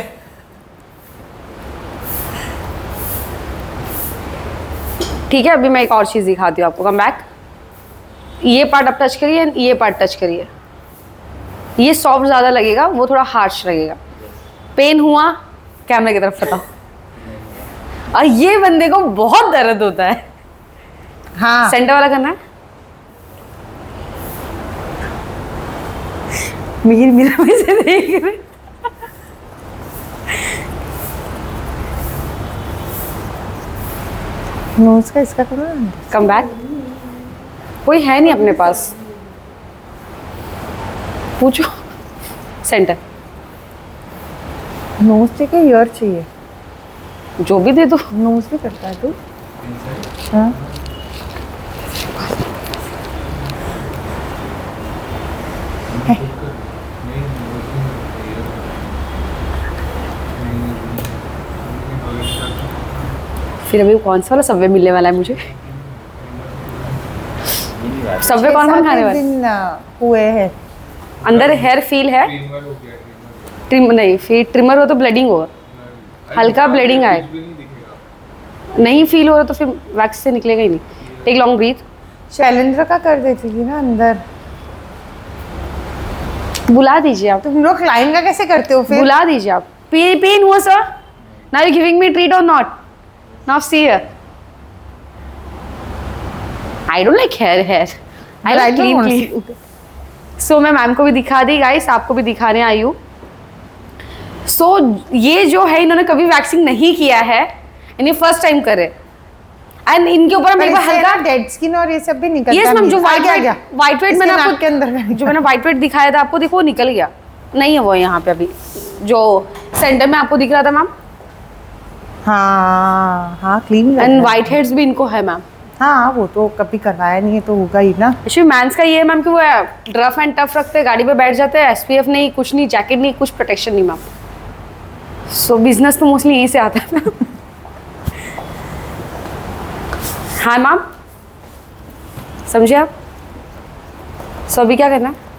[SPEAKER 4] ठीक है, अभी मैं एक और चीज़ दिखाती हूँ आपको। कम बैक, ये पार्ट आप टच करिए, ये पार्ट टच करिए। ये सॉफ्ट ज़्यादा लगेगा, वो थोड़ा हार्श लगेगा। पेन हुआ? कैमरे की तरफ बताओ। और ये बंदे को बहुत दर्द होता है।
[SPEAKER 2] हाँ
[SPEAKER 4] सेंटर वाला करना है। मिहिर मिरर में से देख रहे।
[SPEAKER 2] नोज का इसका करो ना।
[SPEAKER 4] कम बैक, कोई है नहीं अपने पास, पूछो। सेंटर,
[SPEAKER 2] नोज चाहिए, ईयर चाहिए?
[SPEAKER 4] जो भी दे दो।
[SPEAKER 2] नोज भी करता है तू? हाँ
[SPEAKER 4] फिर अभी कौन सा वाला सबवे मिलने वाला है मुझे? सबवे कौन कौन खाने वाला है?
[SPEAKER 2] दिन हुए हैं।
[SPEAKER 4] अंदर हेयर फील है, ट्रिम नहीं, फिर ट्रिमर हो तो ब्लीडिंग हो, हल्का ब्लीडिंग आए, नहीं फील हो रहा तो फिर वैक्स से निकलेगा ही नहीं। Take long breathe.
[SPEAKER 2] शैलेंद्र का कर देती थी ना अंदर।
[SPEAKER 4] बुला दीजिए आप,
[SPEAKER 2] तुम लोग क्लाइंट का कैसे करते हो फिर?
[SPEAKER 4] बुला दीजिए आप। पेन हुआ sir? Now you giving me treat और not? Now see here, I don't like hair, I like clean. So मैं मैम को भी दिखा दी गाइस, आपको भी दिखाने आई हूँ। सो ये जो है, इन्होंने कभी वैक्सिंग नहीं किया है, इन्हें फर्स्ट टाइम करे, एंड इनके ऊपर मेरे को हल्का
[SPEAKER 2] डेड स्किन और ये सब भी निकलता है।
[SPEAKER 4] यस मैम, जो
[SPEAKER 2] व्हाइट
[SPEAKER 4] वाइट मैंने आपको
[SPEAKER 2] के अंदर का
[SPEAKER 4] जो मैंने वाइट वेट दिखाया था आपको, देखो वो निकल गया। नहीं है वो यहाँ पे अभी, जो सेंटर में आपको दिख रहा था मैम।
[SPEAKER 2] हाँ हाँ क्लीन।
[SPEAKER 4] एंड वाइट हेड्स भी इनको है मैम।
[SPEAKER 2] हाँ वो तो कभी करवाया नहीं है तो होगा ही ना।
[SPEAKER 4] एक्चुअली मैंस का ये है मैम कि वो रफ एंड टफ रखते हैं, गाड़ी पे बैठ जाते हैं, एसपीएफ नहीं, कुछ नहीं, जैकेट नहीं, कुछ प्रोटेक्शन नहीं मैम। सो बिजनेस तो मोस्टली यहीं से आता है मैम। हाँ मैम, समझे आप? सो अभी क्या करना है?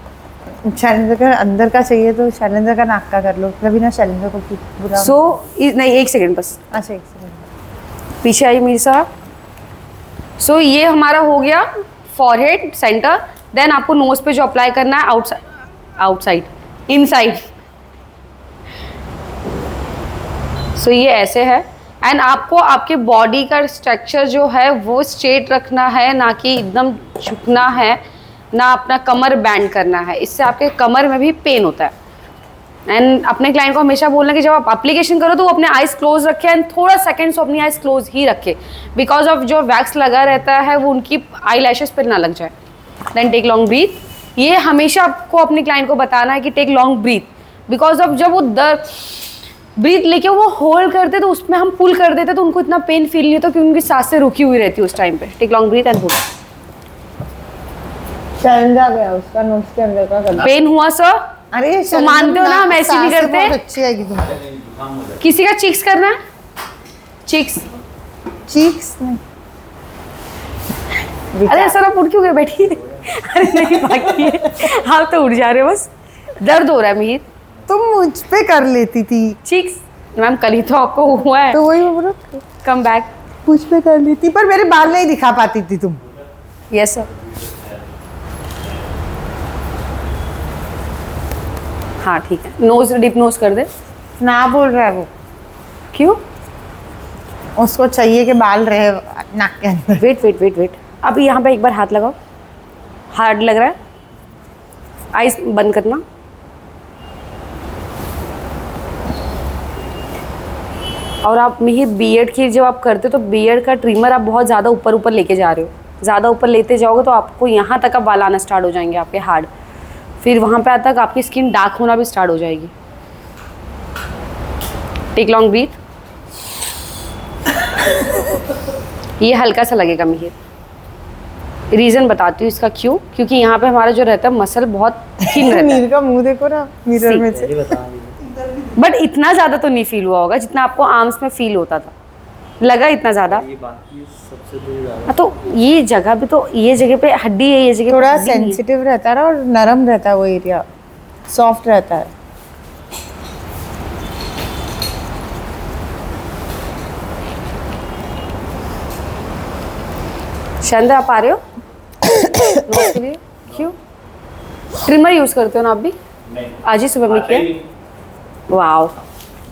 [SPEAKER 2] शैलेंद्र का अंदर का चाहिए तो शैलेंद्र का नाक का कर लो, कभी ना शैलेंद्र को बुरा।
[SPEAKER 4] सो नहीं, एक सेकेंड बस,
[SPEAKER 2] अच्छा एक सेकंड
[SPEAKER 4] पीछे आइए मीर साहब। सो ये हमारा हो गया फॉरहेड सेंटर। देन आपको नोज पे जो अप्लाई करना है, आउटसाइड इनसाइड। सो ये ऐसे है, एंड आपको आपके बॉडी का स्ट्रक्चर जो है वो स्ट्रेट रखना है, ना कि एकदम झुकना है, ना अपना कमर बैंड करना है। इससे आपके कमर में भी पेन होता है। एंड अपने क्लाइंट को हमेशा बोलना कि जब आप एप्लीकेशन करो तो वो अपने आइज क्लोज रखे, एंड थोड़ा सेकंड्स अपनी आइज क्लोज ही रखे, बिकॉज ऑफ जो वैक्स लगा रहता है वो उनकी आई लैशेस पर ना लग जाए। Then take long breath. ये हमेशा आपको अपने क्लाइंट को बताना है कि take long breath, because of जब वो ब्रीथ लेके वो होल्ड करते तो उसमें हम पुल कर देते तो उनको इतना पेन फील नहीं होता, क्योंकि उनकी सांसें रुकी हुई रहती है उस टाइम पे। Take long breath and hold.
[SPEAKER 2] Shailendra आ गया, उसका नोज के अंदर का करना।
[SPEAKER 4] पेन हुआ सर?
[SPEAKER 2] अरे
[SPEAKER 4] तो मानते हो ना हम ऐसे नहीं करते?
[SPEAKER 2] बहुत अच्छी आएगी तुम।
[SPEAKER 4] किसी का चिक्स करना है? चिक्स?
[SPEAKER 2] चीक्स नहीं।
[SPEAKER 4] अरे सर आप उठ क्यों गए? बैठिए। अरे नहीं बाकी है, आप तो उठ जा रहे हो, बस दर्द हो रहा है मिहिर।
[SPEAKER 2] तुम मुझ पे कर लेती थी
[SPEAKER 4] चिक्स मैम, कल ही तो आपको हुआ है।
[SPEAKER 2] तो वही बोलो,
[SPEAKER 4] कम बैक।
[SPEAKER 2] मुझ पे कर लेती, पर मेरे बाल नहीं दिखा पाती थी तुम।
[SPEAKER 4] Yes sir. हाँ ठीक है, नोज डिप नोज कर दे।
[SPEAKER 2] ना बोल रहा है वो,
[SPEAKER 4] क्यों?
[SPEAKER 2] उसको चाहिए कि बाल रहे नाक के अंदर।
[SPEAKER 4] वेट वेट वेट वेट, अब यहाँ पे एक बार हाथ लगाओ। हार्ड लग रहा है, आइज बंद करना। और आप मिहिर बियर्ड की जब आप करते हो तो बियर्ड का ट्रिमर आप बहुत ज़्यादा ऊपर ऊपर लेके जा रहे हो। ज़्यादा ऊपर लेते जाओगे तो आपको यहाँ तक अब बाल आना स्टार्ट हो जाएंगे आपके हार्ड, फिर वहाँ पे तक आपकी स्किन डार्क होना भी स्टार्ट हो जाएगी। Take long breath. ये हल्का सा लगेगा मिहिर, रीज़न बताती हूँ इसका क्यों, क्योंकि यहाँ पे हमारा जो रहता है मसल बहुत थिन रहता है।
[SPEAKER 2] मीर का मुंह देखो ना मिरर में से।
[SPEAKER 4] बट इतना ज़्यादा तो नहीं फील हुआ होगा जितना आपको आर्म्स में फील होता था, लगा इतना ज़्यादा। हाँ तो ये जगह भी तो, ये जगह पे हड्डी है, ये जगह
[SPEAKER 2] थोड़ा सेंसिटिव रहता है ना, और नरम रहता है वो एरिया, सॉफ्ट रहता है।
[SPEAKER 4] शानदार, आप आ रहे हो नोज के लिए? क्यों? ट्रिमर यूज करते हो ना आप भी?
[SPEAKER 3] नहीं,
[SPEAKER 4] आज ही सुबह में
[SPEAKER 3] आता ही
[SPEAKER 4] किया।
[SPEAKER 3] नहीं।
[SPEAKER 4] वाओ,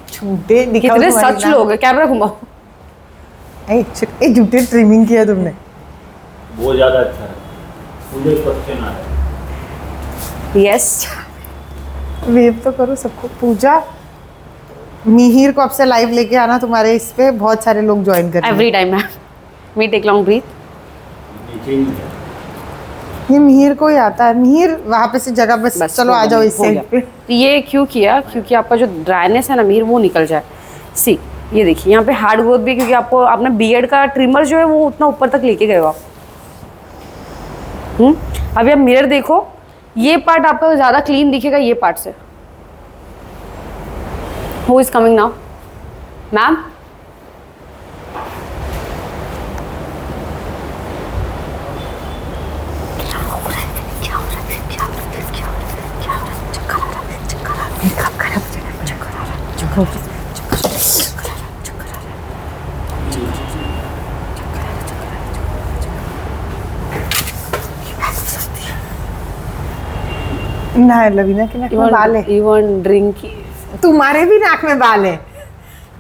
[SPEAKER 2] झूठे दिखाओ
[SPEAKER 4] कितने
[SPEAKER 2] तुम्हारी
[SPEAKER 4] सच
[SPEAKER 2] नाक।
[SPEAKER 4] लोग हैं। कैमरा घुमाओ।
[SPEAKER 2] ए झूठे ट्रिमिंग किया तुमने।
[SPEAKER 3] वो ज़्यादा अच्छा है, मुझे क्वेश्चन आ रहा है।
[SPEAKER 4] यस,
[SPEAKER 2] वेव तो करो सबको। पूजा, मिहिर को अब से लाइव लेके आना तुम्हारे इस पे, बहुत सारे लोग ज्वाइन कर
[SPEAKER 4] every time ma'am. Me take long breath.
[SPEAKER 3] नीचे ही नहीं है।
[SPEAKER 2] ये मिहिर को ही आता है। मिहिर वहाँ पे से जगह बस,
[SPEAKER 4] बस
[SPEAKER 2] चलो
[SPEAKER 4] हो
[SPEAKER 2] आ
[SPEAKER 4] गया,
[SPEAKER 2] जाओ इस
[SPEAKER 4] हो
[SPEAKER 2] साइड
[SPEAKER 4] गया।
[SPEAKER 2] पे।
[SPEAKER 4] तो ये क्यों किया? क्योंकि आपका जो ड्राइनेस है ना मीर, वो निकल जाए। सी, ये देखिए यहाँ पे हार्ड ग्रोथ भी, क्योंकि आपको अपना बियर्ड का ट्रिमर जो है वो उतना ऊपर तक लेके गए हो आप। अभी आप मिरर देखो, ये पार्ट आपका ज़्यादा क्लीन दिखेगा ये पार्ट से। Who is coming now ma'am?
[SPEAKER 2] ना लवीना के नाक में बाल है।
[SPEAKER 4] You want drink?
[SPEAKER 2] तुम्हारे भी नाक में बाल है।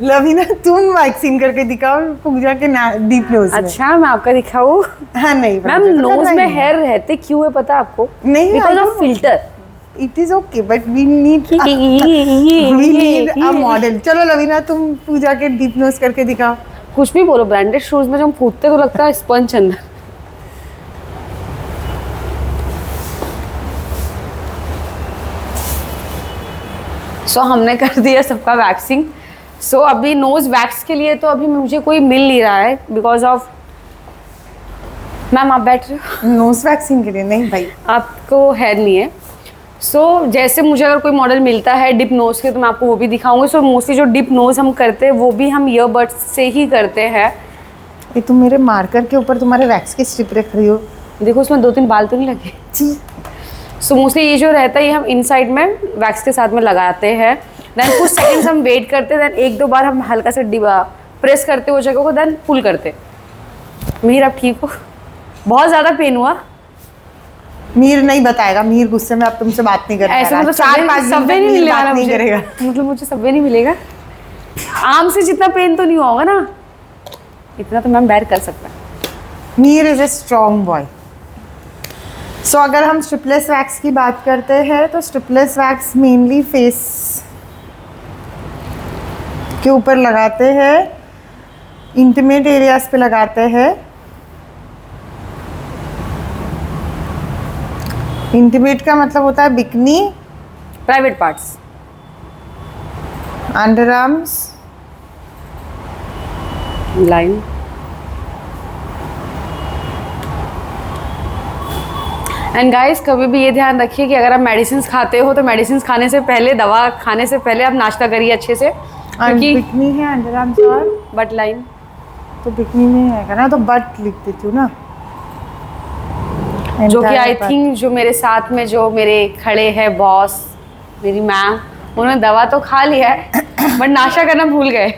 [SPEAKER 2] लवीना तुम वैक्सीन करके दिखाओ पूजा के डीप नोज में।
[SPEAKER 4] अच्छा, मैं आपका दिखाऊं?
[SPEAKER 2] हाँ नहीं
[SPEAKER 4] मैम,
[SPEAKER 2] मुझे तो
[SPEAKER 4] नोज
[SPEAKER 2] करना
[SPEAKER 4] में
[SPEAKER 2] ही है।
[SPEAKER 4] हेयर रहते क्यों है पता है आपको?
[SPEAKER 2] नहीं,
[SPEAKER 4] because
[SPEAKER 2] I
[SPEAKER 4] of
[SPEAKER 2] know.
[SPEAKER 4] Filter.
[SPEAKER 2] It is okay but we need a model. चलो लवीना तुम पूजा के डीप नोज करके दिखाओ।
[SPEAKER 4] कुछ भी बोलो, ब्रांडेड शूज में जब हम फूटते तो लगता है स्पंज अंदर। सो हमने कर दिया सबका वैक्सिंग। सो अभी नोज वैक्स के लिए तो अभी मुझे कोई मिल नहीं रहा है बिकॉज ऑफ। मैम आप बैठ रहे हो?
[SPEAKER 2] नोज वैक्सीन के लिए नहीं भाई।
[SPEAKER 4] आपको हेयर नहीं है। सो जैसे मुझे अगर कोई मॉडल मिलता है डिप नोज के तो मैं आपको वो भी दिखाऊंगी। सो मोस्टली जो डिप नोज हम करते हैं वो भी हम ईयरबड्स से ही करते हैं।
[SPEAKER 2] ये तुम मेरे मार्कर के ऊपर तुम्हारे वैक्स की स्ट्रिप रख रही हो।
[SPEAKER 4] देखो उसमें 2-3 बाल तो नहीं लगे।
[SPEAKER 2] जी।
[SPEAKER 4] सो मोस्टली ये जो रहता है ये हम इनसाइड में वैक्स के साथ में लगाते हैं। देन कुछ सेकंड्स हम वेट करते हैं, देन 1-2 बार हम हल्का से प्रेस करते वो जगह को, देन पुल करते। मीर आप ठीक हो? बहुत ज़्यादा पेन हुआ?
[SPEAKER 2] मीर नहीं बताएगा, मीर गुस्से में अब तुमसे बात नहीं कर
[SPEAKER 4] ऐसे मतलब
[SPEAKER 2] 4-5 दिन
[SPEAKER 4] सबवे
[SPEAKER 2] तक
[SPEAKER 4] नहीं
[SPEAKER 2] मीर
[SPEAKER 4] मिलेगा
[SPEAKER 2] बात
[SPEAKER 4] ना
[SPEAKER 2] नहीं
[SPEAKER 4] मुझे?
[SPEAKER 2] करेगा।
[SPEAKER 4] मतलब मुझे सबवे नहीं मिलेगा? आम से जितना पेन तो नहीं होगा ना? इतना तो मैम बैर कर सकता है।
[SPEAKER 2] Mir is a strong boy. So अगर हम स्ट्रिपलेस वैक्स की बात करते हैं तो स्ट्रिपलेस वैक्स मेनली फेस के ऊपर लगाते हैं, इंटीमेट एरियाज पे लगाते हैं। इंटीमेट का मतलब होता है bikini,
[SPEAKER 4] private parts,
[SPEAKER 2] under arms,
[SPEAKER 4] line. And guys कभी भी ये ध्यान रखिए कि अगर आप मेडिसिन खाते हो तो मेडिसिन खाने से पहले, दवा खाने से पहले आप नाश्ता करिए अच्छे से, क्योंकि
[SPEAKER 2] बिकनी है अंडर आर्म्स और
[SPEAKER 4] बट लाइन।
[SPEAKER 2] तो बिकनी नहीं आएगा ना, तो बट लिख देती हूँ ना।
[SPEAKER 4] जो कि
[SPEAKER 2] Entire
[SPEAKER 4] आई
[SPEAKER 2] butt.
[SPEAKER 4] थिंक जो मेरे साथ में जो मेरे खड़े हैं बॉस, मेरी मैम, उन्होंने दवा तो खा लिया है बट नाश्ता करना भूल गए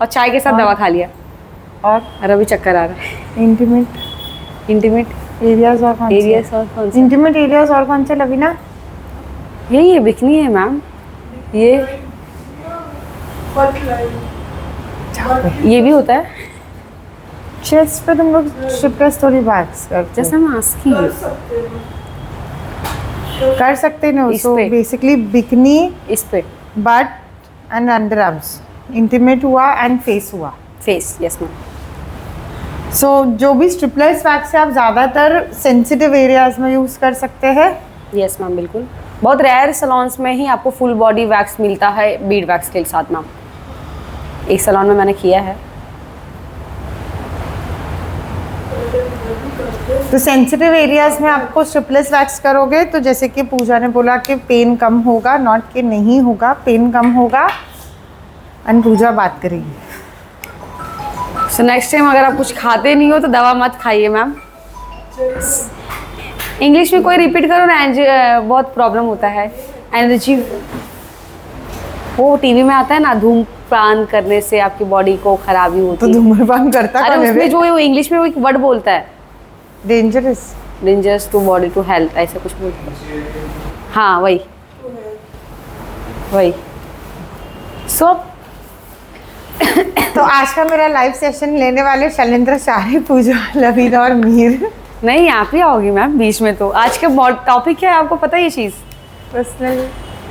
[SPEAKER 4] और चाय के साथ दवा खा लिया और अभी चक्कर आ रहा है। इंटीमेट
[SPEAKER 2] एरियाज और कौन से?
[SPEAKER 4] एरियाज और कौन से?
[SPEAKER 2] इंटीमेट एरियाज और कौन से लवीना?
[SPEAKER 4] यही है, बिकनी है मैम, ये भी होता है।
[SPEAKER 2] चेस्ट पे तुम लोग स्ट्रिपलेस थोड़ी वैक्स करते
[SPEAKER 4] जैसे हम आस्किंग
[SPEAKER 2] कर सकते ना।
[SPEAKER 4] इस
[SPEAKER 2] सो
[SPEAKER 4] पे।
[SPEAKER 2] बेसिकली बिकनी,
[SPEAKER 4] इस पे
[SPEAKER 2] butt and underarms, intimate हुआ एंड फेस हुआ।
[SPEAKER 4] Face, yes ma'am.
[SPEAKER 2] सो जो भी स्ट्रिपलेस वैक्स है आप ज़्यादातर सेंसिटिव एरियाज में यूज़ कर सकते हैं।
[SPEAKER 4] यस मैम, बिल्कुल। बहुत रेयर सैलून्स में ही आपको फुल बॉडी वैक्स मिलता है बीड वैक्स के साथ मैम। एक सैलून में मैंने किया है।
[SPEAKER 2] तो सेंसिटिव एरियाज में आपको स्ट्रिपलेस वैक्स करोगे तो जैसे कि पूजा ने बोला कि पेन कम होगा, नॉट कि नहीं होगा, पेन कम होगा। एंड पूजा बात करेगी।
[SPEAKER 4] सो नेक्स्ट टाइम अगर आप कुछ खाते नहीं हो तो दवा मत खाइए मैम। इंग्लिश में कोई रिपीट करो ना, बहुत प्रॉब्लम होता है। एनर्जी, वो टीवी में आता है ना, धूम्रपान करने से आपकी बॉडी को खराबी होती
[SPEAKER 2] तो
[SPEAKER 4] है।
[SPEAKER 2] धूम्रपान करता
[SPEAKER 4] अरे
[SPEAKER 2] कौन है
[SPEAKER 4] उसमें
[SPEAKER 2] बे?
[SPEAKER 4] जो वो इंग्लिश में वो एक वर्ड बोलता है,
[SPEAKER 2] dangerous
[SPEAKER 4] dangerous to body to health, ऐसा कुछ बोलते। हाँ वही वही। सो
[SPEAKER 2] तो आज का मेरा लाइव सेशन लेने वाले शैलेंद्र शाही, पूजा, लवीना और मीर।
[SPEAKER 4] नहीं, आप ही आओगी मैम बीच में। तो आज का टॉपिक क्या है आपको पता है ये चीज़?
[SPEAKER 2] पर्सनल।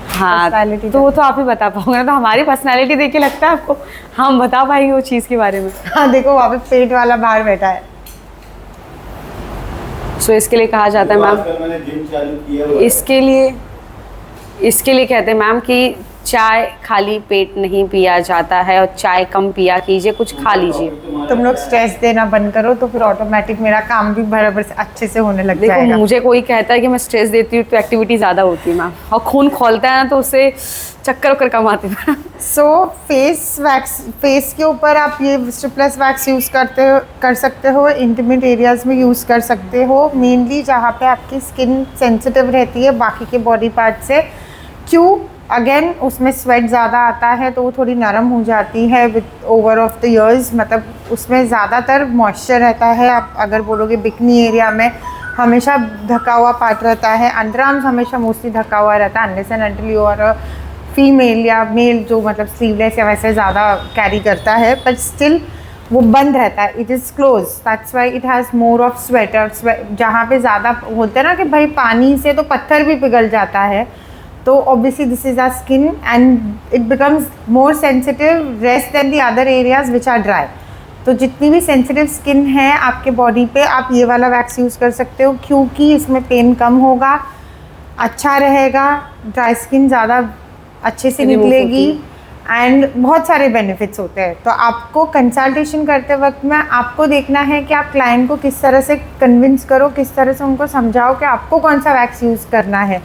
[SPEAKER 4] हाँ,
[SPEAKER 2] Personality
[SPEAKER 4] तो वो तो आप ही बता पाओगे ना। तो हमारी पर्सनालिटी देख के लगता है आपको हम बता पाएंगे वो चीज़ के बारे में?
[SPEAKER 2] हाँ देखो वहाँ पे पेट वाला बाहर बैठा है।
[SPEAKER 4] सो इसके लिए कहा जाता है मैम,
[SPEAKER 3] आजकल मैंने जिम चालू किया हुआ है।
[SPEAKER 4] इसके लिए कहते हैं मैम कि चाय खाली पेट नहीं पिया जाता है और चाय कम पिया कीजिए, कुछ खा लीजिए।
[SPEAKER 2] तुम लोग स्ट्रेस देना बंद करो तो फिर ऑटोमेटिक मेरा काम भी बराबर से अच्छे से होने लग
[SPEAKER 4] देखो
[SPEAKER 2] जाएगा।
[SPEAKER 4] मुझे कोई कहता है कि मैं स्ट्रेस देती हूँ तो एक्टिविटी ज़्यादा होती है मैम, और खून खोलता है ना तो उससे चक्कर वक्कर कम आते हैं।
[SPEAKER 2] सो फेस के ऊपर आप ये स्ट्रिपलेस वैक्स यूज़ कर सकते हो, इंटीमेट एरियाज में यूज़ कर सकते हो, मेनली जहाँ पे आपकी स्किन सेंसिटिव रहती है बाकी के बॉडी पार्ट से। क्यों? अगेन उसमें स्वेट ज़्यादा आता है तो वो थोड़ी नरम हो जाती है with over of the years, मतलब उसमें ज़्यादातर मॉइस्चर रहता है। आप अगर बोलोगे बिकनी एरिया में हमेशा ढका हुआ पार्ट रहता है, अंडर आर्म्स हमेशा मोस्टली ढका हुआ रहता है unless and until you are female या मेल जो मतलब स्लीवलेस या वैसे ज़्यादा कैरी करता है, बट स्टिल वो बंद रहता है, it is close, that's why it has more of sweat. जहाँ पे ज़्यादा होते हैं ना कि भाई पानी से तो पत्थर भी पिघल जाता है, तो obviously this is our skin and it becomes more sensitive race than the other areas which are dry. तो जितनी भी सेंसिटिव स्किन है आपके बॉडी पे आप ये वाला वैक्स यूज़ कर सकते हो, क्योंकि इसमें पेन कम होगा, अच्छा रहेगा, ड्राई स्किन ज़्यादा अच्छे से निकलेगी एंड बहुत सारे बेनिफिट्स होते हैं। तो आपको कंसल्टेशन करते वक्त में आपको देखना है कि आप क्लाइंट को किस तरह से कन्विंस करो, किस तरह से उनको समझाओ कि आपको कौन सा वैक्स यूज़ करना है।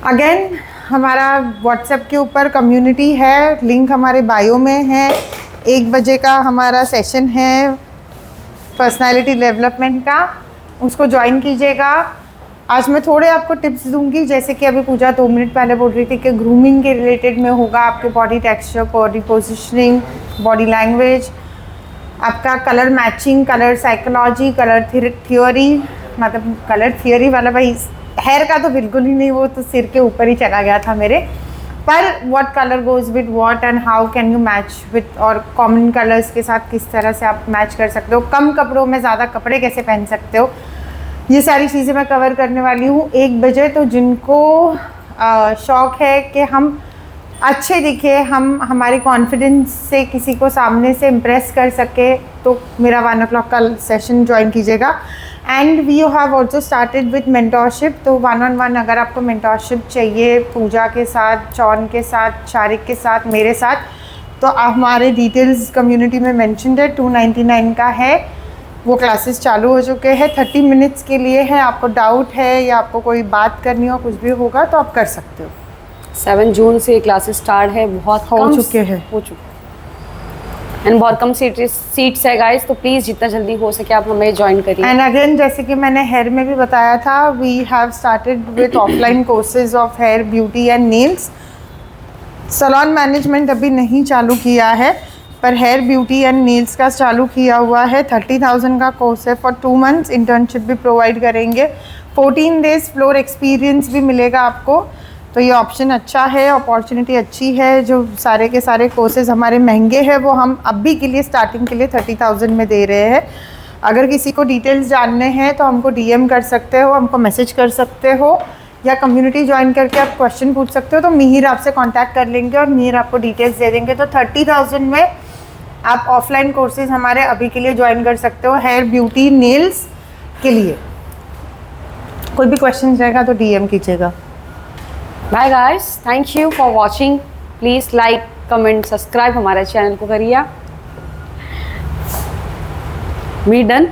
[SPEAKER 2] अगेन हमारा व्हाट्सएप के ऊपर कम्युनिटी है, लिंक हमारे बायो में है। 1 बजे का हमारा सेशन है पर्सनालिटी डेवलपमेंट का, उसको ज्वाइन कीजिएगा। आज मैं थोड़े आपको टिप्स दूंगी, जैसे कि अभी पूजा 2 मिनट पहले बोल रही थी कि ग्रूमिंग के रिलेटेड में होगा, आपके body texture, body positioning, body language, आपका colour matching, colour psychology, colour theory, मतलब कलर थियोरी वाला भाई हेयर का तो बिल्कुल ही नहीं, वो तो सिर के ऊपर ही चला गया था मेरे, पर what colour goes with what and how can you match with, और कॉमन कलर्स के साथ किस तरह से आप मैच कर सकते हो, कम कपड़ों में ज़्यादा कपड़े कैसे पहन सकते हो, ये सारी चीज़ें मैं कवर करने वाली हूँ 1 बजे। तो जिनको शौक़ है कि हम अच्छे दिखे, हम हमारे कॉन्फिडेंस से किसी को सामने से इम्प्रेस कर सके, तो मेरा 1 o'clock का सेशन ज्वाइन कीजिएगा। And we have also started with mentorship, तो 1-on-1 अगर आपको मेंटोरशिप चाहिए पूजा के साथ, चौन के साथ, शारिक के साथ, मेरे साथ, तो हमारे डिटेल्स कम्युनिटी में मेंशन्ड है। 299 का है, वो क्लासेस चालू हो चुके हैं, 30 मिनट्स के लिए है। आपको डाउट है या आपको कोई बात करनी हो, कुछ भी होगा तो आप कर सकते हो।
[SPEAKER 4] 7 जून से क्लासेस स्टार्ट है, बहुत
[SPEAKER 2] हो
[SPEAKER 4] कम
[SPEAKER 2] चुके हैं
[SPEAKER 4] एंड बहुत कम सीट्स है गाइस, तो प्लीज़ जितना जल्दी हो सके आप हमें ज्वाइन करिए।
[SPEAKER 2] एंड अगेन जैसे कि मैंने हेयर में भी बताया था, we have started with offline courses of hair beauty and nails. Salon management अभी नहीं चालू किया है, पर हेयर ब्यूटी एंड नेल्स का चालू किया हुआ है। 30,000 का कोर्स है फॉर 2 months, इंटर्नशिप भी प्रोवाइड करेंगे, 14 days फ्लोर एक्सपीरियंस भी मिलेगा आपको। तो ये ऑप्शन अच्छा है, अपॉर्चुनिटी अच्छी है। जो सारे के सारे कोर्सेज हमारे महंगे हैं वो हम अभी के लिए स्टार्टिंग के लिए 30,000 में दे रहे हैं। अगर किसी को डिटेल्स जानने हैं तो हमको DM कर सकते हो, हमको मैसेज कर सकते हो, या कम्युनिटी ज्वाइन करके आप क्वेश्चन पूछ सकते हो, तो मिहिर आपसे कांटेक्ट कर लेंगे और मिहिर आपको डिटेल्स दे देंगे। तो 30,000 में आप ऑफलाइन कोर्सेज हमारे अभी के लिए ज्वाइन कर सकते हो हेयर ब्यूटी नेल्स के लिए। कोई भी क्वेश्चन रहेगा तो DM कीजिएगा।
[SPEAKER 4] Bye guys, thank you for watching. Please like, comment, subscribe हमारे चैनल को करिए। Me done.